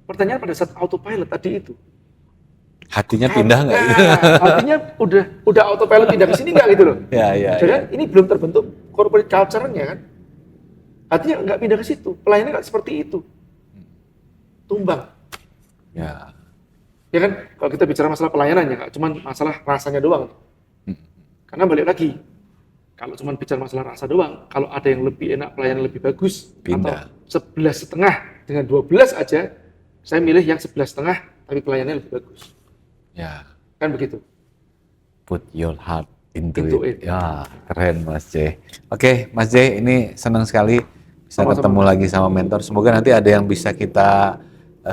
Pertanyaan pada saat autopilot tadi itu, hatinya pindah nggak? Hatinya udah autopilot pindah ke sini nggak gitu loh? Iya. Jadi ini belum terbentuk corporate culture-nya kan? Hatinya nggak pindah ke situ, pelayanannya nggak seperti itu, tumbang. Ya. Ya kan, kalau kita bicara masalah pelayanannya, nggak cuma masalah rasanya doang. Karena balik lagi, kalau cuma bicara masalah rasa doang, kalau ada yang lebih enak, pelayanan lebih bagus, Pindah. atau 11,5 dengan 12 aja, saya milih yang 11,5 tapi pelayanannya lebih bagus. Ya. Kan begitu. Put your heart into it. Into it. Ya, keren Mas J. Oke, Mas J, ini senang sekali bisa ketemu lagi sama mentor. Semoga nanti ada yang bisa kita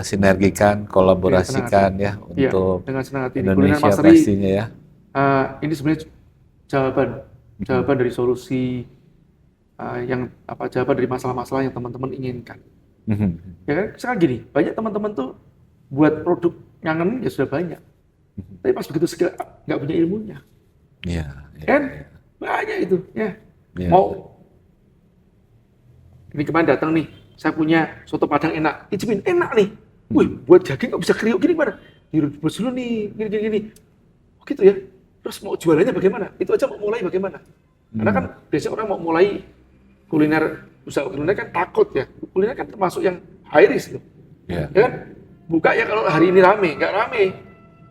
sinergikan, kolaborasikan ya untuk dengan senang hati. Indonesia pastinya ya. Ini sebenarnya jawaban dari solusi jawaban dari masalah-masalah yang teman-teman inginkan. Ya kan, sekarang gini, banyak teman-teman tuh buat produk ngangenin ya sudah banyak. Tapi pas begitu skill nggak punya ilmunya. Iya. Kan banyak itu ya. Mau ini kemarin datang nih, saya punya soto Padang enak, icipin enak nih. Wih, buat daging kok bisa kriuk gini gimana? Direbus dulu nih, gini. Oh gitu ya. Terus mau jualannya bagaimana? Itu aja mau mulai bagaimana? Karena kan biasanya orang mau mulai kuliner, usaha kuliner kan takut ya. Kuliner kan termasuk yang high risk loh. Ya kan? Buka ya kalau hari ini rame, nggak rame.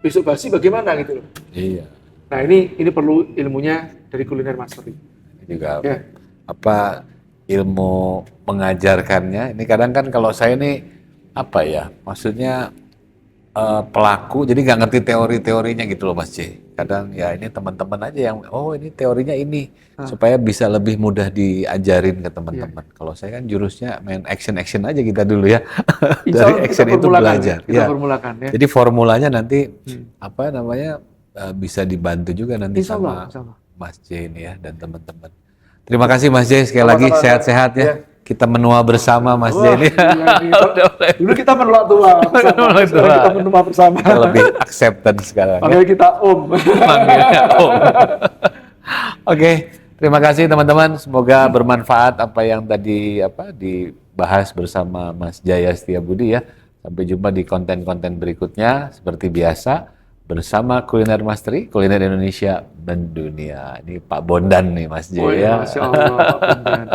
Besok basi bagaimana gitu loh. Iya. Nah ini perlu ilmunya dari kuliner mastery. Juga ilmu mengajarkannya. Ini kadang kan kalau saya ini maksudnya pelaku jadi nggak ngerti teori-teorinya gitu loh Mas C. Kadang ya ini teman-teman aja yang ini teorinya ini supaya bisa lebih mudah diajarin ke teman-teman. Kalau saya kan jurusnya main action aja kita dulu ya. Dari action itu belajar. Kita formulakan ya. Jadi formulanya nanti bisa dibantu juga nanti sama Mas J ini ya dan teman-teman. Terima kasih Mas J sekali lagi sehat-sehat ya. kita menua bersama Mas Wah, Jay. iya. Dulu kita menolak tua bersama, Menolak sekarang tua. kita menua bersama. Kita lebih acceptance sekarang. Ya. Makanya kita Om. Manggilnya Om. Oke, terima kasih teman-teman. Semoga bermanfaat apa yang tadi dibahas bersama Mas Jaya Setiabudi ya. Sampai jumpa di konten-konten berikutnya seperti biasa bersama Kuliner Mastery, kuliner Indonesia dan dunia. Ini Pak Bondan nih Mas Oh, Jaya. Masya Allah, Pak Bondan.